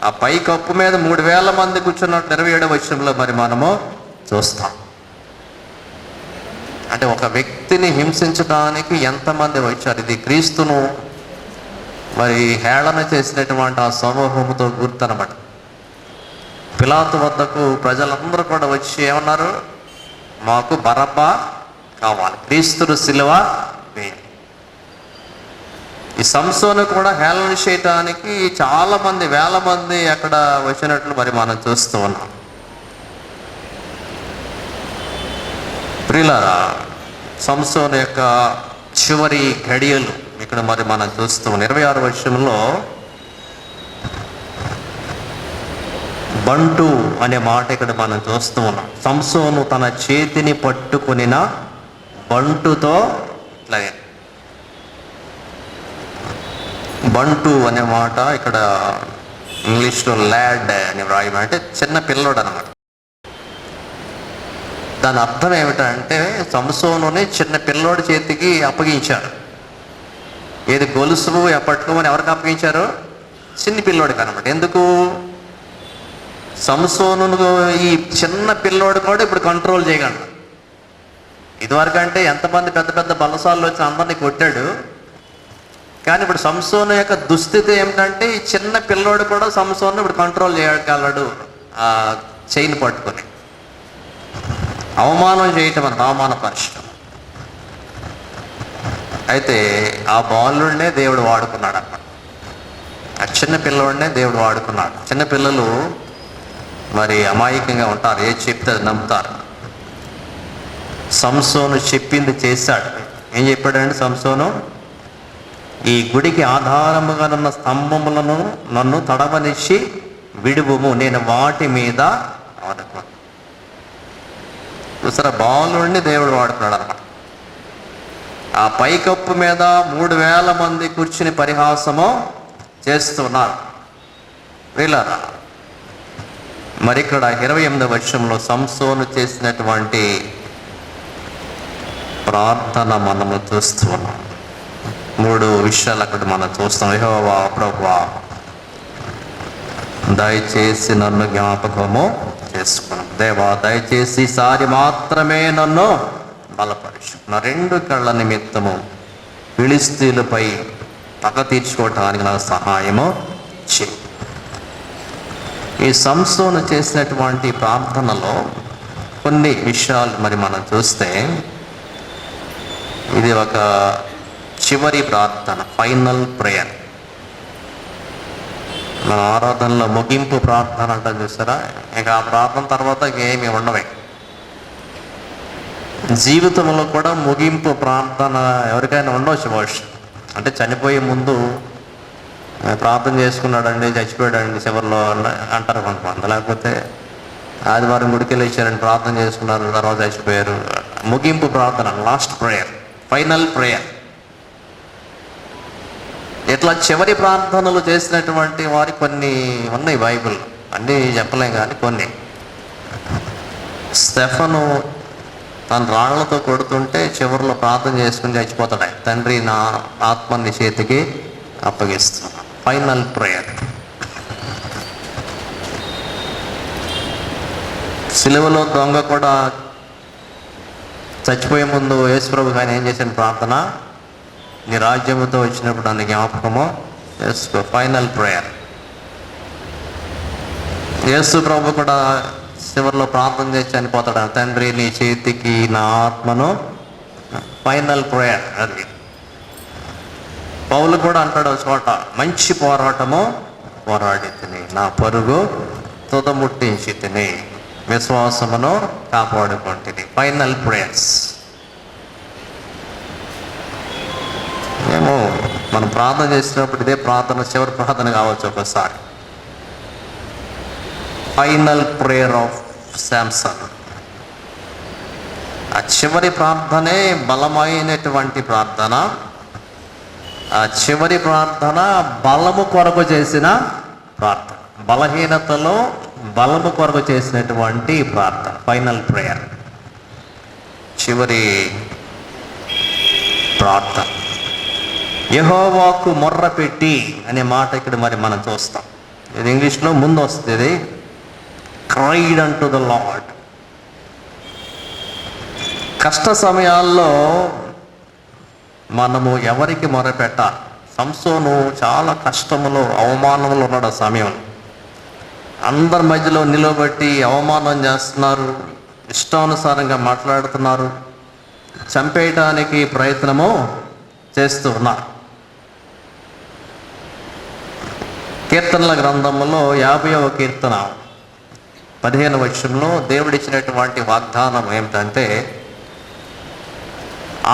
ఆ పై కప్పు మీద 3,000 మంది కూర్చున్నట్టు 27వ వచనంలో మరి మనము చూస్తాం. అంటే ఒక వ్యక్తిని హింసించడానికి ఎంతమంది వచ్చారు. ఇది క్రీస్తును మరి హేళన చేసినటువంటి ఆ సమూహంతో గుర్తనమాట. పిలాతు వద్దకు ప్రజలందరూ కూడా వచ్చి ఏమన్నారు, మాకు బరబ్బా కావాలి, క్రీస్తును సిలువ వేయాలి. ఈ సంసోను కూడా హేళన చేయటానికి చాలామంది, 1000 మంది అక్కడ వచ్చినట్లు మరి మనం చూస్తూ ఉన్నాం. ప్రియులారా, సంసోను యొక్క చివరి ఘడియలు ఇక్కడ మరి మనం చూస్తూ ఉన్నాం. 26వ వచనంలో బంటు అనే మాట ఇక్కడ మనం చూస్తూ ఉన్నాం. సంసోను తన చేతిని పట్టుకొనిన బంటుతో ఇట్లా. బంటు అనే మాట ఇక్కడ ఇంగ్లీష్లో ల్యాడ్ అని వ్రాయమంటే చిన్న పిల్లోడు అనమాట. దాని అర్థం ఏమిటంటే సంసోనుని చిన్న పిల్లోడి చేతికి అప్పగించారు. ఏది గొలుసు పట్టుకోమని ఎవరికి అప్పగించారు? చిన్న పిల్లోడికి అనమాట. ఎందుకు? సంసోనును ఈ చిన్న పిల్లోడు కూడా ఇప్పుడు కంట్రోల్ చేయగలడు. ఇదివరకు అంటే ఎంతమంది పెద్ద పెద్ద బలసాలు వచ్చి అందరినీ కొట్టాడు. కానీ ఇప్పుడు సంసోను యొక్క దుస్థితి ఏమిటంటే ఈ చిన్న పిల్లోడు కూడా సంసోను ఇప్పుడు కంట్రోల్ చేయగలడు. ఆ చైన్ పట్టుకొని అవమానం చేయటం అంత అవమానపరచడం. అయితే ఆ బాలుడినే దేవుడు వాడుకున్నాడు అన్నమాట. ఆ చిన్న పిల్లోడినే దేవుడు వాడుకున్నాడు. చిన్న పిల్లలు మరి అమాయకంగా ఉంటారు, ఏది చెప్తే అది నమ్ముతారు. సంసోను చెప్పింది చేశాడు. ఏం చెప్పాడంటే సంసోను, ఈ గుడికి ఆధారముగా ఉన్న స్తంభములను నన్ను తడవనిచ్చి విడువుము, నేను వాటి మీద ఆనుకున్నాను. చూసారా, బాలుడిని దేవుడు వాడుకున్నాడు అన్నమాట. ఆ పైకప్పు మీద 3,000 మంది కూర్చుని పరిహాసము చేస్తున్నారు. వీళ్ళరా మరి ఇక్కడ 28వ వచనంలో సంసోను చేసినటువంటి ప్రార్థన మనము చూస్తూ ఉన్నాం. 3 విషయాలు అక్కడ మనం చూస్తాం. యెహోవా ప్రభువా, దయచేసి నన్ను జ్ఞాపకము చేసుకున్నాం. దేవా, దయచేసి ఈసారి మాత్రమే నన్ను బలపరచు. నా 2 కళ్ళ నిమిత్తము ఫిలిష్తీయులపై పగ తీర్చుకోవటానికి నాకు సహాయము చేయి. ఈ సంసోను చేసినటువంటి ప్రార్థనలో కొన్ని విషయాలు మరి మనం చూస్తే ఇది ఒక చివరి ప్రార్థన, ఫైనల్ ప్రేయర్. మన ఆరాధనలో ముగింపు ప్రార్థన అంటాం చూస్తారా, ఇక ఆ ప్రార్థన తర్వాత ఏమి ఉండవే. జీవితంలో కూడా ముగింపు ప్రార్థన ఎవరికైనా ఉండవచ్చు బహుశా. అంటే చనిపోయే ముందు ప్రార్థన చేసుకున్నాడండి, చచ్చిపోయాడండి చివరిలో అంటారు కొంతమంది. లేకపోతే ఆదివారం గుడికి వెళ్ళి ఇచ్చారని ప్రార్థన చేసుకున్నారు, తర్వాత చచ్చిపోయారు. ముగింపు ప్రార్థన, లాస్ట్ ప్రేయర్, ఫైనల్ ప్రేయర్. ఇట్లా చివరి ప్రార్థనలు చేసినటువంటి వారి కొన్ని ఉన్నాయి బైబిల్, అన్నీ చెప్పలేం కానీ కొన్ని. స్టెఫను తన రాళ్లతో కొడుతుంటే చివరిలో ప్రార్థన చేసుకుని చచ్చిపోతాడు. తండ్రి, నా ఆత్మని చేతికి అప్పగిస్తున్నాను, ఫైనల్ ప్రేయర్. సిలువలో దొంగ కూడా చచ్చిపోయే ముందు యేసుప్రభు ఆయన ఏం చేసిన ప్రార్థన, నీ రాజ్యముతో వచ్చినప్పుడు నన్ను జ్ఞాపకము చేసుకో, ఫైనల్ ప్రేయర్. యేసు ప్రభు కూడా చివరిలో ప్రార్థన చేసి చనిపోతాడు, తండ్రి నీ చేతికి నా ఆత్మను, ఫైనల్ ప్రేయర్. అది పౌలు కూడా అంటాడు చోట, మంచి పోరాటము పోరాడి తిని, నా పరుగు తుదముట్టించి తిని, విశ్వాసమును కాపాడుకుంటుంది, ఫైనల్ ప్రేయర్స్. మేము మనం ప్రార్థన చేసినప్పుడు ఇదే ప్రార్థన చివరి ప్రార్థన కావచ్చు ఒకసారి. Final prayer of Samson. ఆ చివరి ప్రార్థనే బలమైనటువంటి ప్రార్థన. ఆ చివరి ప్రార్థన బలము కొరకు చేసిన ప్రార్థన, బలహీనతలో బలము కొరకు చేసినటువంటి ప్రార్థన, ఫైనల్ ప్రేయర్, చివరి ప్రార్థన. యెహోవాకు మొర్ర పెట్టి అనే మాట ఇక్కడ మరి మనం చూస్తాం. ఇది ఇంగ్లీష్లో ముందు వస్తుంది, క్రైడ్ అంటు ద లార్డ్. కష్ట సమయాల్లో మనము ఎవరికి మొరపెట్టాలి? సంసోను చాలా కష్టములో అవమానంలో ఉన్నాడు. ఆ సమయం అందరి మధ్యలో నిలబెట్టి అవమానం చేస్తున్నారు, ఇష్టానుసారంగా మాట్లాడుతున్నారు, చంపేయటానికి ప్రయత్నము చేస్తూ ఉన్నారు. కీర్తనల గ్రంథంలో 50వ కీర్తన 15వ వచనంలో దేవుడిచ్చినటువంటి వాగ్దానం ఏమిటంటే,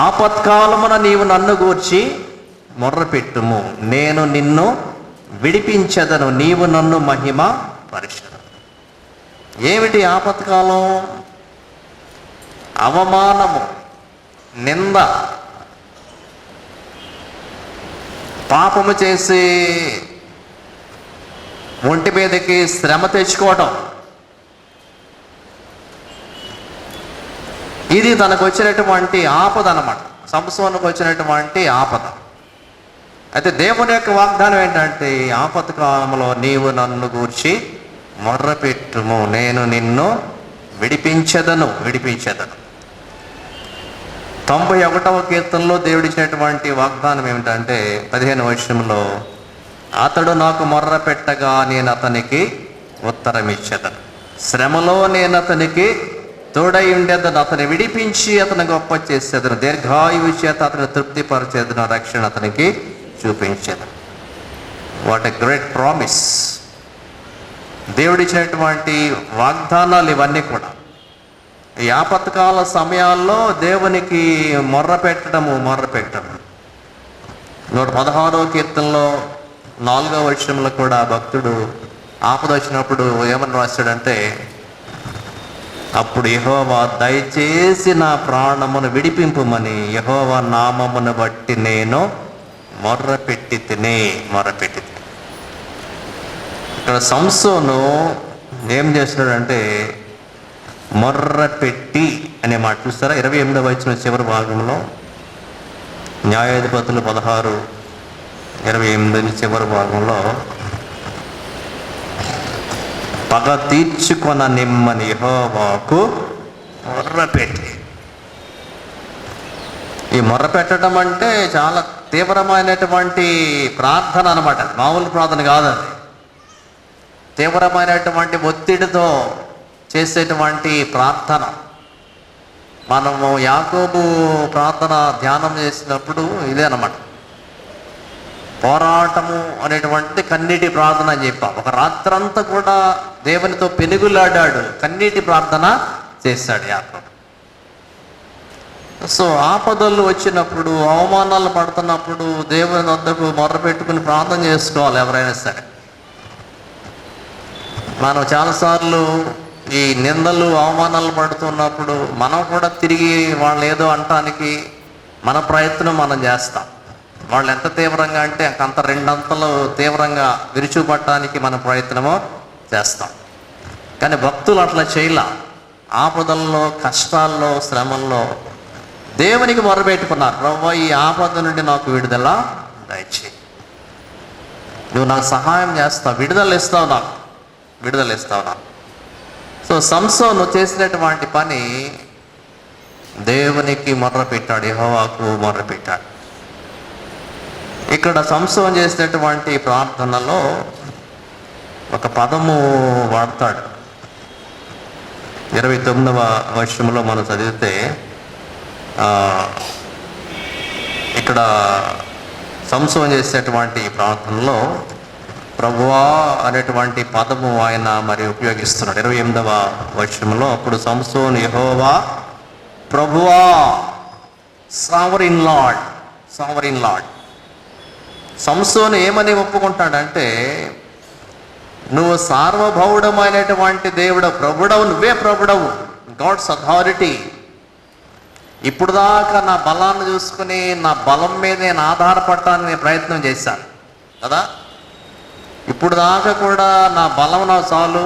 ఆపత్కాలమున నీవు నన్ను గూర్చి మొర్రపెట్టుము, నేను నిన్ను విడిపించదను, నీవు నన్ను మహిమ పరచును. ఏమిటి ఆపత్కాలం? అవమానము, నింద, పాపము చేసి ఒంటి మీదకి శ్రమ తెచ్చుకోవటం. ఇది తనకు వచ్చినటువంటి ఆపద అన్నమాట, సంసోనుకు వచ్చినటువంటి ఆపద. అయితే దేవుని యొక్క వాగ్దానం ఏంటంటే, ఆపద కాలంలో నీవు నన్ను గూర్చి మొర్రపెట్టుము, నేను నిన్ను విడిపించదను. 91వ కీర్తనలో దేవుడిచ్చినటువంటి వాగ్దానం ఏమిటంటే 15వ వచనంలో, అతడు నాకు మొర్ర పెట్టగా నేను అతనికి ఉత్తరం ఇచ్చేదను, శ్రమలో నేను అతనికి తోడై ఉండేదను, అతని విడిపించి అతను గొప్ప చేసేదను, దీర్ఘాయువు చేత అతను తృప్తిపరిచేదను, రక్షణ అతనికి చూపించేదను. What a great promise! దేవుడిచ్చినటువంటి వాగ్దానాలు ఇవన్నీ కూడా. ఈ ఆపత్కాల సమయాల్లో దేవునికి మొర్ర పెట్టడం. 116వ కీర్తనలో 4వ వచనంలో కూడా భక్తుడు ఆపద వచ్చినప్పుడు ఏమని రాశాడంటే, అప్పుడు యెహోవా దయచేసి నా ప్రాణమును విడిపింపుమని యెహోవా నామమును బట్టి నేను మొర్రపెట్టి తిని. ఇక్కడ సంసోను ఏం చేస్తున్నాడంటే మొర్రపెట్టి అనే మాట చూస్తారా? 28వ వచనం చివరి భాగంలో, న్యాయాధిపతులు 16:28 చివరి భాగంలో, పగ తీర్చుకొన నిమ్మని యెహోవాకు మొర్రపెట్టి. ఈ మొర్రపెట్టడం అంటే చాలా తీవ్రమైనటువంటి ప్రార్థన అన్నమాట, మామూలు ప్రార్థన కాదండి. తీవ్రమైనటువంటి ఒత్తిడితో చేసేటువంటి ప్రార్థన. మనము యాకోబు ప్రార్థన ధ్యానం చేసినప్పుడు ఇదే అన్నమాట. పోరాటము అనేటువంటి కన్నీటి ప్రార్థన అని చెప్పాం. ఒక రాత్రంతా కూడా దేవునితో పెనుగులాడాడు, కన్నీటి ప్రార్థన చేశాడు యాకోబు. సో ఆపదలు వచ్చినప్పుడు, అవమానాలు పడుతున్నప్పుడు దేవుని వద్దకు మొర్ర పెట్టుకుని ప్రార్థన చేసుకోవాలి ఎవరైనా సరే. మనం చాలాసార్లు ఈ నిందలు అవమానాలు పడుతున్నప్పుడు మనం కూడా తిరిగి వాళ్ళు ఏదో అనటానికి మన ప్రయత్నం మనం చేస్తాం. వాళ్ళు ఎంత తీవ్రంగా అంటే అంత రెండంతలు తీవ్రంగా విరుచుపట్టడానికి మన ప్రయత్నమో చేస్తాం. కానీ భక్తులు అట్లా చేయలా. ఆపదల్లో, కష్టాల్లో, శ్రమల్లో దేవునికి మొరపెట్టుకున్నారు. ప్రభువా, ఈ ఆపద నుండి నాకు విడుదల దయచేయి, నువ్వు నాకు సహాయం చేస్తావు, విడుదల ఇస్తావు నాకు. సో సంసోను చేసినటువంటి పని దేవునికి మొర్రపెట్టాడు, యెహోవాకు మొర్రపెట్టాడు. ఇక్కడ సంసోను చేసినటువంటి ప్రార్థనలో ఒక పదము వాడతాడు. 29వ వచనంలో మనం చదివితే ఇక్కడ సంసోను చేసేటువంటి ప్రార్థనలో ప్రభువా అనేటువంటి పదము ఆయన మరి ఉపయోగిస్తున్నాడు. 28వ వచనంలో అప్పుడు సంసోను యెహోవా ప్రభువా, సావరీన్ లార్డ్. సంసోను ఏమని ఒప్పుకుంటాడంటే, నువ్వు సార్వభౌముడమైనటువంటి దేవుడు, ప్రభుడవు, నువ్వే ప్రభుడవు, గాడ్స్ అథారిటీ. ఇప్పుడు దాకా నా బలాన్ని చూసుకుని నా బలం మీద నేను ఆధారపడటానికి ప్రయత్నం చేశాను కదా. ఇప్పుడు దాకా కూడా నా బలం నాకు చాలు,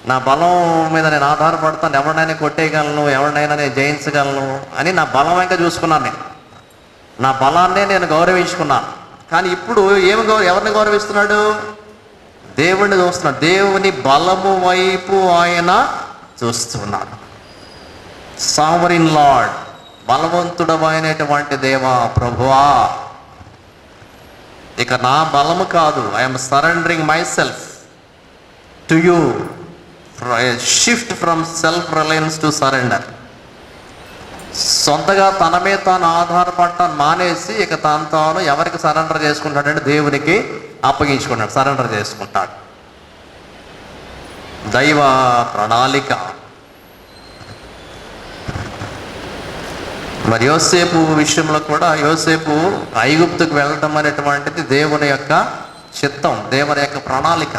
నా బలం మీద నేను ఆధారపడతాను, ఎవరినైనా కొట్టేయగలను, ఎవరినైనా నేను జయించగలను అని నా బలం ఇంకా చూసుకున్నాను. నా బలాన్నే నేను గౌరవించుకున్నాను. కానీ ఇప్పుడు ఎవరిని గౌరవిస్తున్నాడు? దేవుణ్ణి చూస్తున్నాడు. దేవుని బలము వైపు ఆయన చూస్తున్నాడు. సావరీన్ లార్డ్, బలవంతుడమైనటువంటి దేవా, ప్రభువా, ఇక నా బలము కాదు, I'm surrendering my self to you. Shift from self Reliance to surrender. సొంతగా తన మీద తాను ఆధారపడటాన్ని మానేసి ఇక తాను ఎవరికి సరెండర్ చేసుకుంటాడంటే దేవునికి అప్పగించుకుంటాడు, సరెండర్ చేసుకుంటాడు. దైవ ప్రణాళిక. మరి యోసేపు విషయంలో కూడా, యోసేపు ఐగుప్తుకు వెళ్ళటం అనేటువంటిది దేవుని యొక్క చిత్తం, దేవుని యొక్క ప్రణాళిక.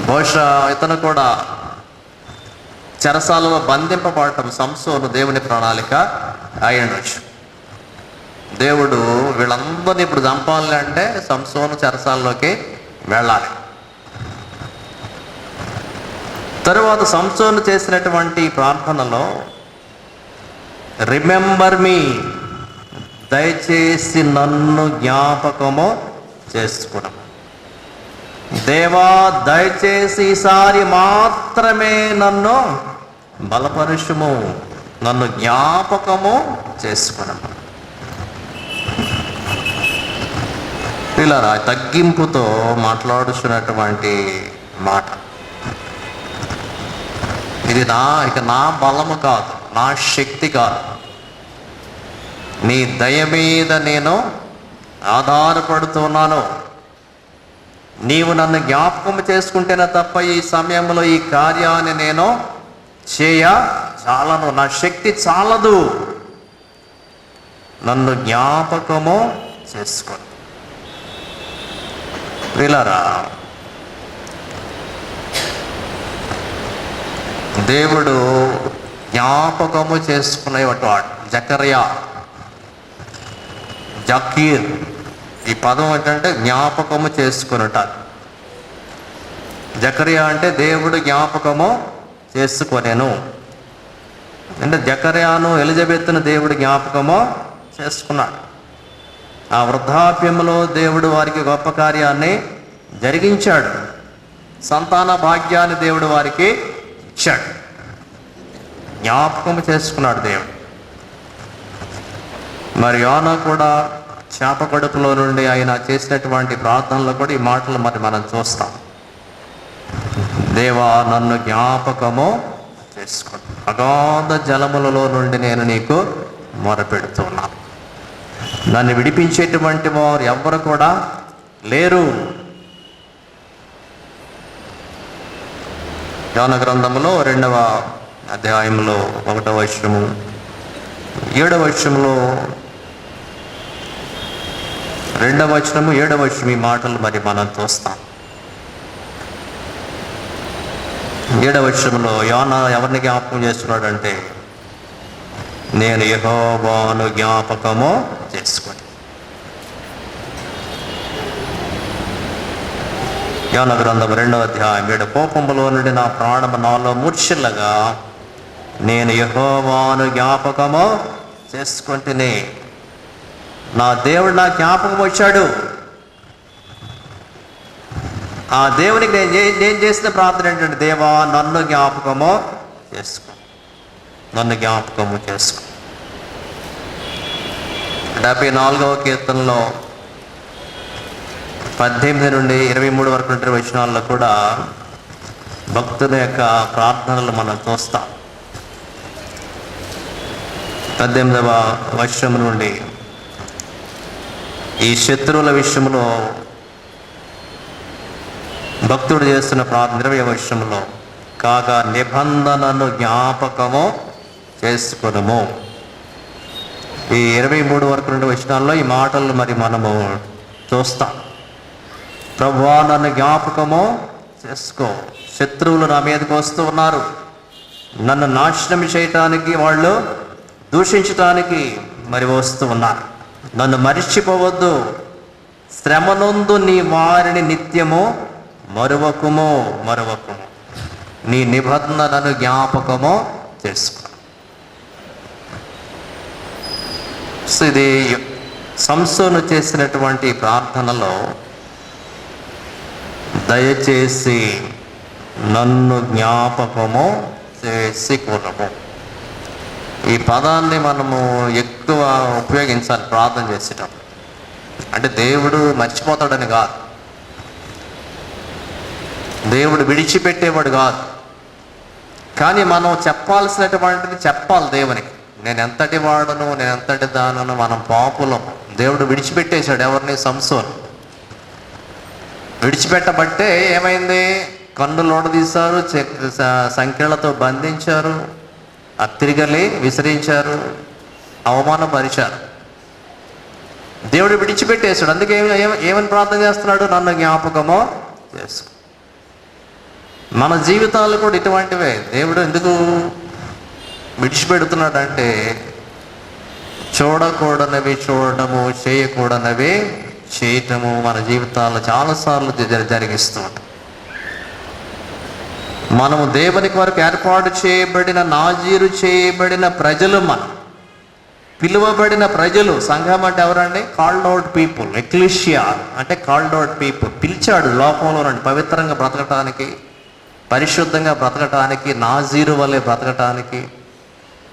బహుశా ఇతను కూడా చెరసాలలో బంధింపబడటం సంసోను దేవుని ప్రణాళిక అయి ఉండొచ్చు. దేవుడు వీళ్ళందరినీ ఇప్పుడు చంపాలి అంటే సంసోను చెరసాలలోకి వెళ్ళాలి. తరువాత సంసోను చేసినటువంటి ప్రార్థనలో రిమెంబర్ మీ, దయచేసి నన్ను జ్ఞాపకము చేసుకోవడం. దేవా, దయచేసి ఈసారి మాత్రమే నన్ను బలపరుషుము, నన్ను జ్ఞాపకము చేసుకున్నాము. పిల్లరా, తగ్గింపుతో మాట్లాడుతున్నటువంటి మాట ఇది. ఇక నా బలము కాదు, నా శక్తి కాదు, నీ దయ మీద నేను ఆధారపడుతున్నాను. నీవు నన్ను జ్ఞాపకం చేసుకుంటేనే తప్ప ఈ సమయంలో ఈ కార్యాన్ని నేను చాలను, నా శక్తి చాలదు, నన్ను జ్ఞాపకము చేసుకో. ప్రియులారా, దేవుడు జ్ఞాపకము చేసుకునేవాడు. జకర్యా, జకీర్, ఈ పదం ఏంటంటే జ్ఞాపకము చేసుకున్నట. జకర్యా అంటే దేవుడు జ్ఞాపకము చేసుకొనేను అంటే జకర్యాను, ఎలిజబెత్తును దేవుడు జ్ఞాపకము చేసుకున్నాడు. ఆ వృద్ధాప్యంలో దేవుడు వారికి గొప్ప కార్యాన్ని జరిగించాడు. సంతాన భాగ్యాన్ని దేవుడు వారికి ఇచ్చాడు. జ్ఞాపకము చేసుకున్నాడు దేవుడు. మరి యోనా కూడా చేప కడుపులో నుండి ఆయన చేసినటువంటి ప్రార్థనలో కూడా ఈ మాటలు మరి మనం చూస్తాం. దేవా, నన్ను జ్ఞాపకము చేసుకో, అగాధ జలములలో నుండి నేను నీకు మొరపెడుతున్నాను. నన్ను విడిపించేటువంటి వారు ఎవ్వరు కూడా లేరు. యోన గ్రంథంలో 2వ అధ్యాయంలో 1వ వచనము 7వ వచనంలో 2వ వచనము 7వ వచనం ఈ మాటలు మరి మనం చూస్తాం. 7వ వచనంలో యోన ఎవరిని జ్ఞాపకం చేస్తున్నాడంటే, నేను యెహోవాను జ్ఞాపకము చేసుకొని. యోన గ్రంథం 2వ అధ్యాయం 7, కోపములో నుండి నా ప్రాణము నాలో మూర్ఛిల్లగా నేను యెహోవాను జ్ఞాపకము చేసుకుంటేనే. నా దేవుడు నా జ్ఞాపకం వచ్చాడు. ఆ దేవునికి నేను చేసిన ప్రార్థన ఏంటంటే, దేవా నన్ను జ్ఞాపకము చేసుకో, నన్ను జ్ఞాపకము చేసుకో. 74వ కీర్తనలో 18 నుండి 23 వరకు ఉండే వచనాల్లో కూడా భక్తుల యొక్క ప్రార్థనలు మనం చూస్తాం. 18వ వచనం నుండి ఈ శత్రువుల విషయంలో భక్తుడు చేస్తున్న ప్రార్థన 20వ వచనంలో, కాగా నిబంధనను జ్ఞాపకము చేసుకొనుము. ఈ 23 వరకు రెండు వచనాల్లో ఈ మాటలు మరి మనము చూస్తాం. ప్రభువా నన్ను జ్ఞాపకము చేసుకో. శత్రువులు నా మీదకి వస్తూ ఉన్నారు, నన్ను నాశనం చేయటానికి, వాళ్ళు దూషించటానికి మరి వస్తూ ఉన్నారు. నన్ను మరిచిపోవద్దు. శ్రమనందు నీ వారిని నిత్యము మరువకుము. నీ నిబంధనను జ్ఞాపకము చేసుకో. ఇది సంసోను చేసినటువంటి ప్రార్థనలో, దయచేసి నన్ను జ్ఞాపకము చేసుకొనుము. ఈ పదాన్ని మనము ఎక్కువ ఉపయోగించాలి ప్రార్థన చేసేటప్పుడు. అంటే దేవుడు మర్చిపోతాడని కాదు, దేవుడు విడిచిపెట్టేవాడు కాదు. కానీ మనం చెప్పాల్సినటువంటిది చెప్పాలి దేవునికి. నేను ఎంతటి వాడును, నేను ఎంతటి దానను, మనం పాపులం. దేవుడు విడిచిపెట్టేశాడు ఎవరిని? సంసోను విడిచిపెట్టబట్టే ఏమైంది? కన్నులోడ తీశారు, సంఖ్యలతో బంధించారు, అత్తిరిగలి విసిరించారు, అవమానపరిచారు. దేవుడు విడిచిపెట్టేశాడు. అందుకే ఏమని ప్రార్థన చేస్తున్నాడు? నన్ను జ్ఞాపకమో చేసుకో. మన జీవితాలు కూడా ఇటువంటివే. దేవుడు ఎందుకు విడిచిపెడుతున్నాడంటే, చూడకూడనివి చూడటము, చేయకూడనివి చేయటము మన జీవితాల్లో చాలాసార్లు జరిగిస్తూ ఉంటాం. మనము దేవునికి వరకు ఏర్పాటు చేయబడిన, నాజీరు చేయబడిన ప్రజలు, మనం పిలువబడిన ప్రజలు. సంఘం అంటే ఎవరండి? Called out people. ఎక్లీషియా అంటే కాల్డ్ అవుట్ పీపుల్. పిలిచాడు లోకంలో నుండి పవిత్రంగా బ్రతకటానికి, పరిశుద్ధంగా బ్రతకటానికి, నాజీరు వల్లే బ్రతకటానికి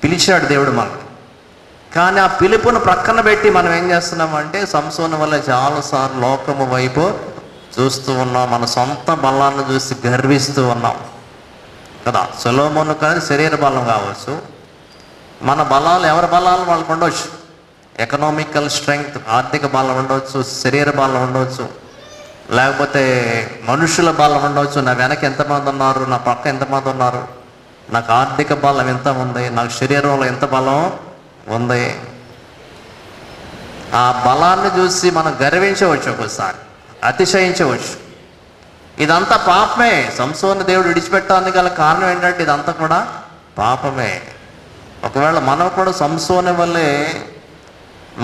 పిలిచాడు దేవుడు మనకు. కానీ ఆ పిలుపును ప్రక్కన పెట్టి మనం ఏం చేస్తున్నామంటే, సంసోను వల్ల చాలాసార్లు లోకము వైపు చూస్తూ ఉన్నాం. మన సొంత బలాన్ని చూసి గర్విస్తూ ఉన్నాం కదా. సొలొమోను కానీ శరీర బలం కావచ్చు, మన బలాలు, ఎవరి బలాలు వాళ్ళకు ఉండవచ్చు. ఎకనామికల్ స్ట్రెంగ్త్, ఆర్థిక బలం ఉండవచ్చు, శరీర బలం ఉండవచ్చు, లేకపోతే మనుషుల బలం ఉండవచ్చు. నా వెనక ఎంతమంది ఉన్నారు, నా పక్క ఎంతమంది ఉన్నారు, నాకు ఆర్థిక బలం ఎంత ఉంది, నాకు శరీరంలో ఎంత బలం ఉంది. ఆ బలాన్ని చూసి మనం గర్వించవచ్చు, ఒక్కోసారి అతిశయించవచ్చు. ఇదంతా పాపమే. సంసోను దేవుడు విడిచిపెట్టడానికి గల కారణం ఏంటంటే ఇదంతా కూడా పాపమే. ఒకవేళ మనం కూడా సంసోను వల్లే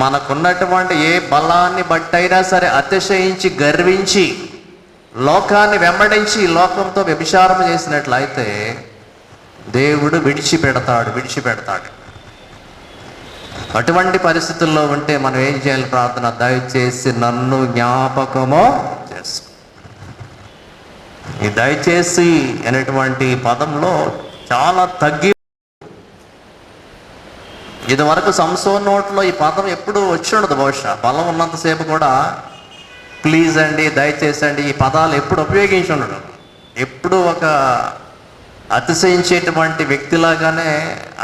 మనకున్నటువంటి ఏ బలాన్ని బట్టయినా సరే అతిశయించి, గర్వించి, లోకాన్ని వెంబడించి, లోకంతో వ్యభిచారం చేసినట్లయితే దేవుడు విడిచిపెడతాడు. అటువంటి పరిస్థితుల్లో ఉంటే మనం ఏం చేయాలి? ప్రార్థన, దయచేసి నన్ను జ్ఞాపకము చేసుకో. ఈ దయచేసి అనేటువంటి పదంలో చాలా తగ్గి, ఇది వరకు సంసోను నోట్లో ఈ పదం ఎప్పుడు వచ్చి ఉండదు. బహుశా బలం ఉన్నంతసేపు కూడా ప్లీజ్ అండి, దయచేసి అండి, ఈ పదాలు ఎప్పుడు ఉపయోగించి ఉండడు. ఎప్పుడు ఒక అతిశయించేటువంటి వ్యక్తిలాగానే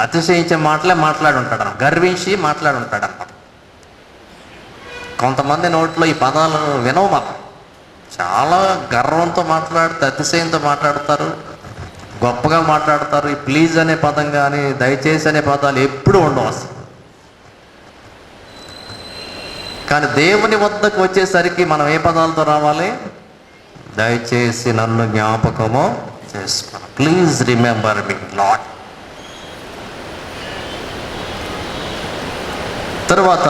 అతిశయించే మాటలే మాట్లాడి ఉంటాడు, గర్వించి మాట్లాడి ఉంటాడు అన్నమాట. కొంతమంది నోట్లో ఈ పదాలు వినవు మనం. చాలా గర్వంతో మాట్లాడుతూ అతిశయంతో మాట్లాడతారు, గొప్పగా మాట్లాడతారు. ఈ ప్లీజ్ అనే పదం కానీ దయచేసి అనే పదాలు ఎప్పుడూ ఉండవు అసలు. కానీ దేవుని వద్దకు వచ్చేసరికి మనం ఏ పదాలతో రావాలి? దయచేసి నన్ను జ్ఞాపకము చేసుకో, ప్లీజ్ రిమెంబర్ మీ లార్డ్. తరువాత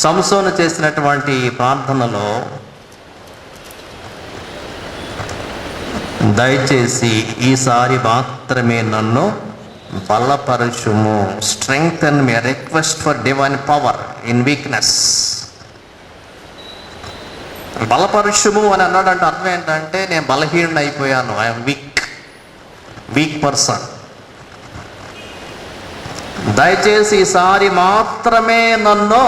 సంసోను చేసినటువంటి ప్రార్థనలో దయచేసి ఈసారి మాత్రమే నన్ను బలపరచుము, strengthen me, request for divine power in weakness. బలపరచుము అని అన్నాడంటే అర్థం ఏంటంటే నేను బలహీనుడు అయిపోయాను, ఐఎమ్ వీక్ పర్సన్. దయచేసి ఈసారి మాత్రమే నన్ను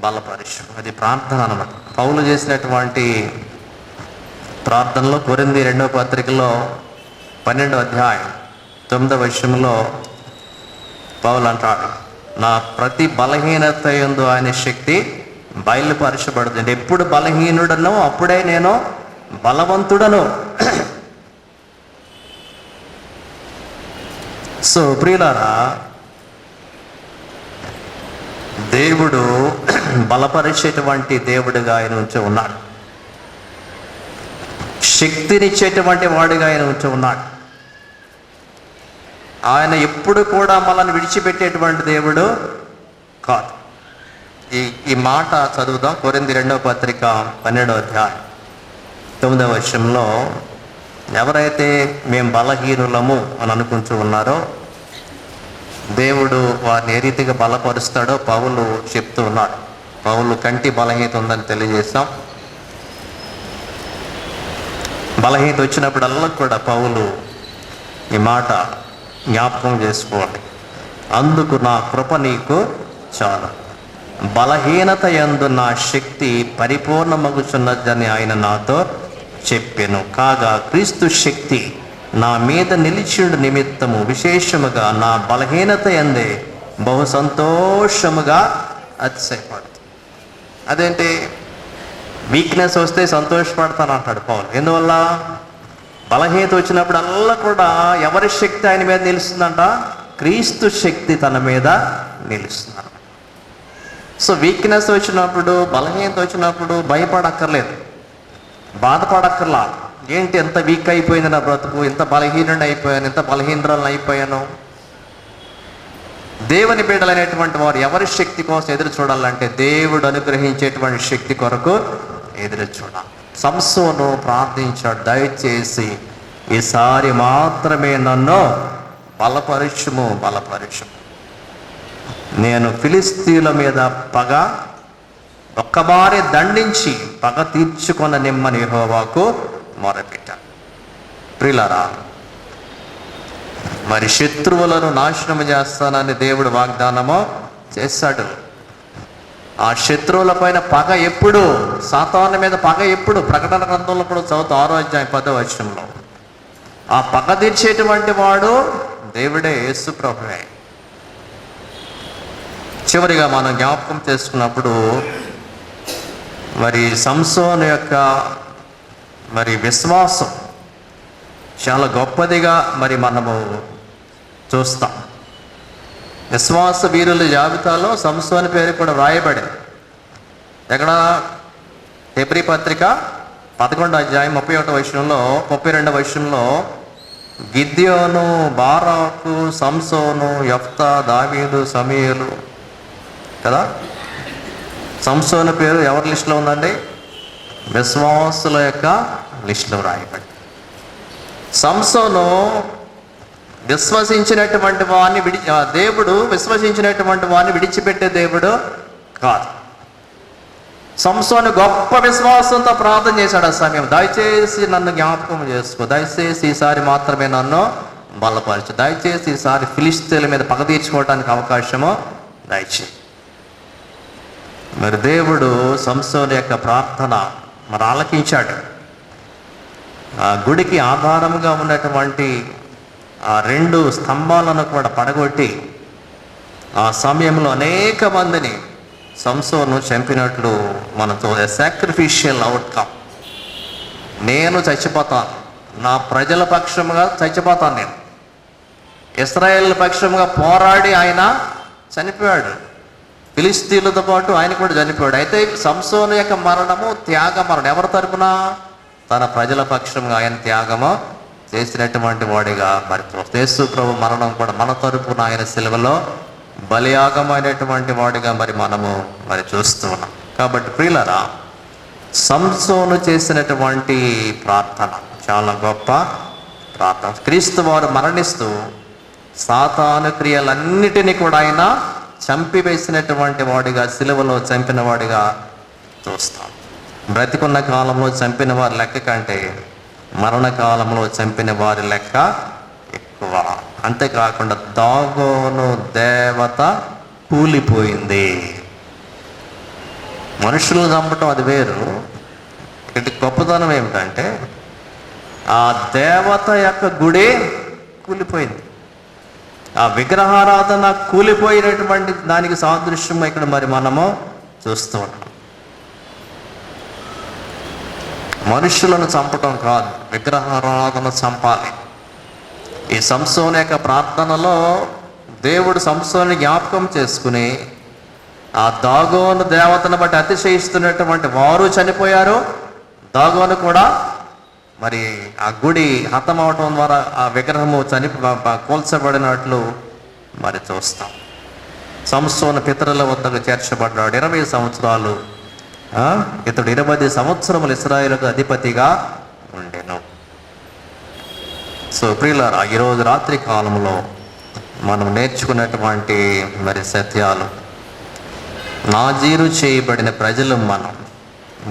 బలపరచు, అది ప్రార్థన అన్నమాట. పౌలు చేసినటువంటి ప్రార్థనలో కొరింథీ 2వ పత్రికలో 12వ అధ్యాయం 9వ వచనంలో పౌలు అంటాడు, నా ప్రతి బలహీనత యందు ఆయన శక్తి బయలుపరచబడుతుంది. ఎప్పుడు బలహీనుడనో అప్పుడే నేను బలవంతుడను. సో ప్రియులారా, దేవుడు బలపరిచేటువంటి దేవుడిగా ఆయన ఉంచి ఉన్నాడు, శక్తినిచ్చేటువంటి వాడిగా ఆయన ఉంచి ఉన్నాడు. ఆయన ఎప్పుడు కూడా మనల్ని విడిచిపెట్టేటువంటి దేవుడు కాదు. ఈ మాట చదువుదాం. కొరింథీ 2వ పత్రిక 12వ అధ్యాయం 9వ వచనంలో ఎవరైతే మేము బలహీనులము అని అనుకుంటూ ఉన్నారో దేవుడు వారిని ఏ రీతిగా బలపరుస్తాడో పౌలు చెప్తూ ఉన్నాడు. పౌలు కంటి బలహీనత ఉందని తెలియజేస్తాం. బలహీనత వచ్చినప్పుడల్లా కూడా పౌలు ఈ మాట జ్ఞాపకం చేసుకోవాలి. అందుకు నా కృప నీకు చాలు, బలహీనత యందు నా శక్తి పరిపూర్ణమగుచున్నదని ఆయన నాతో చెప్పెను. కాగా క్రీస్తు శక్తి నా మీద నిలిచిండు నిమిత్తము విశేషముగా నా బలహీనత యందే బహు సంతోషముగా అతిశయపడుతుంది. అదేంటి, వీక్నెస్ వస్తే సంతోషపడతాను అంటాడు పౌలు. ఎందువల్ల? బలహీనత వచ్చినప్పుడల్లా కూడా ఎవరి శక్తి ఆయన మీద నిలుస్తుందంట? క్రీస్తు శక్తి తన మీద నిలుస్తున్నారు. సో వీక్నెస్ వచ్చినప్పుడు, బలహీనత వచ్చినప్పుడు భయపడక్కర్లేదు, బాధపడక్కర్లా. ఏంటి ఎంత వీక్ అయిపోయింది నా బ్రతుకు, ఎంత బలహీనుడిని అయిపోయాను, ఎంత బలహీనరాలను అయిపోయాను. దేవుని బిడ్డలైనటువంటి వారు ఎవరి శక్తి కోసం ఎదురు చూడాలంటే దేవుడు అనుగ్రహించేటువంటి శక్తి కొరకు ఎదురు చూడాలి. సంసోను ప్రార్థించాడు, దయచేసి ఈసారి మాత్రమే నన్ను బలపరచుము. నేను ఫిలిస్తీన్ల మీద పగ ఒక్కబారి దండించి పగ తీర్చుకొన నిమ్మని యెహోవాకు మొరపెట్టాను. ప్రియులారా, మరి శత్రువులను నాశనము చేస్తానని దేవుడు వాగ్దానము చేశాడు. ఆ శత్రువుల పైన పగ ఎప్పుడు, సాతాను మీద పగ ఎప్పుడు? ప్రకటన గ్రంథంలో కూడా చదువుతాం 6వ అధ్యాయం 10వ వచనంలో. ఆ పగ తీర్చేటువంటి వాడు దేవుడే, యేసు ప్రభువే. చివరిగా మనం జ్ఞాపకం చేసుకున్నప్పుడు మరి సంసోను యొక్క మరి విశ్వాసం చాలా గొప్పదిగా మరి మనము చూస్తాం. విశ్వాస వీరుల జాబితాలో సంసోను పేరు కూడా వ్రాయబడింది. ఎక్కడ? హెబ్రీ పత్రిక 11వ అధ్యాయం 31వ వచనంలో 32వ వచనంలో గిద్యోను, బారాకు, సంసోను, యెఫ్తా, దావీదు, సమూయేలు కదా. సంసోను పేరు ఎవరి లిస్టులో ఉందండి? విశ్వాసుల యొక్క లిస్టులో రాయబడి. సంసోను విశ్వసించినటువంటి వాడిని దేవుడు విశ్వసించినటువంటి వాడిని విడిచిపెట్టే దేవుడు కాదు. సంసోను గొప్ప విశ్వాసంతో ప్రార్థన చేశాడు ఆ సమయం. దయచేసి నన్ను జ్ఞాపకం చేసుకో, దయచేసి ఈసారి మాత్రమే నన్ను బలపరచు, దయచేసి ఈసారి ఫిలిస్తీన్ల మీద పగ తీర్చుకోవడానికి అవకాశము దయచేసి. మరి దేవుడు సంసోను యొక్క ప్రార్థన మరి ఆలకించాడు. ఆ గుడికి ఆధారముగా ఉన్నటువంటి ఆ 2 స్తంభాలను కూడా పడగొట్టి ఆ సమయంలో అనేక మందిని సంసోను చంపినట్లు మనతో సాక్రిఫిషియల్ అవుట్కమ్. నేను చచ్చిపోతాను, నా ప్రజల పక్షముగా చచ్చిపోతాను, నేను ఇశ్రాయేల్ పక్షముగా పోరాడి ఆయన చనిపోయాడు. ఫిలిస్తీన్లతో పాటు ఆయన కూడా చనిపోయాడు. అయితే సంసోను యొక్క మరణము త్యాగ మరణం. ఎవరి తరపున? తన ప్రజల పక్షంగా ఆయన త్యాగము చేసినటువంటి వాడిగా. మరి యేసు ప్రభు మరణం కూడా మన తరపున ఆయన సిలువలో బలియాగమైనటువంటి వాడిగా మనము చూస్తూ ఉన్నాం. కాబట్టి ప్రియులారా, సంసోను చేసినటువంటి ప్రార్థన చాలా గొప్ప ప్రార్థన. క్రీస్తు వారు మరణిస్తూ సాతాను క్రియలన్నిటినీ కూడా ఆయన చంపివేసినటువంటి వాడిగా, సిలువలో చంపిన వాడిగా చూస్తాం. బ్రతికున్న కాలంలో చంపిన వారి లెక్క కంటే మరణకాలంలో చంపిన వారి లెక్క ఎక్కువ. అంతేకాకుండా దాగోను దేవత కూలిపోయింది. మనుషులను చంపటం అది వేరు. ఇటు గొప్పతనం ఏమిటంటే ఆ దేవత యొక్క గుడి కూలిపోయింది. ఆ విగ్రహారాధన కూలిపోయినటువంటి దానికి సాదృశ్యం ఇక్కడ మనము చూస్తూ ఉన్నాం. మనుషులను చంపటం కాదు, విగ్రహారాధన చంపాలి. ఈ సంసోను యొక్క ప్రార్థనలో దేవుడు సంసోను జ్ఞాపకం చేసుకుని ఆ దాగోను దేవతను బట్టి అతిశయిస్తున్నటువంటి వారు చనిపోయారు. దాగోను కూడా ఆ గుడి హతమవటం ద్వారా ఆ విగ్రహము కూల్చబడినట్లు చూస్తాం. సంసోను పితరుల వద్దకు చేర్చబడ్డాడు. 20 సంవత్సరాలు ఇతడు 20 సంవత్సరములు ఇశ్రాయేలుకు అధిపతిగా ఉండెను. సో ప్రియులారా, ఈరోజు రాత్రి కాలంలో మనం నేర్చుకున్నటువంటి సత్యాలు, నాజీరు చేయబడిన ప్రజలు మనం,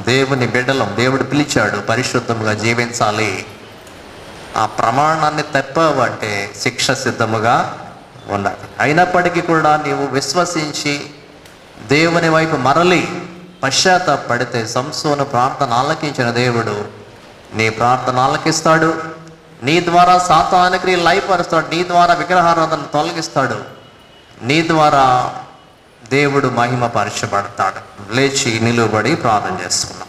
దేవుని బిడ్డలం. దేవుడు పిలిచాడు పరిశుద్ధముగా జీవించాలి. ఆ ప్రమాణాన్ని తప్పవంటే శిక్ష సిద్ధముగా ఉన్నది. అయినప్పటికీ కూడా నీవు విశ్వసించి దేవుని వైపు మరలి పశ్చాత్తాపడితే సంసోను ప్రార్థన ఆలకించిన దేవుడు నీ ప్రార్థన ఆలకిస్తాడు. నీ ద్వారా సాతానికి లయపరుస్తాడు. నీ ద్వారా విగ్రహారాధన తొలగిస్తాడు. నీ ద్వారా దేవుడు మహిమ పరచబడతాడు. లేచి నిలువబడి ప్రార్థన చేసుకున్నాం.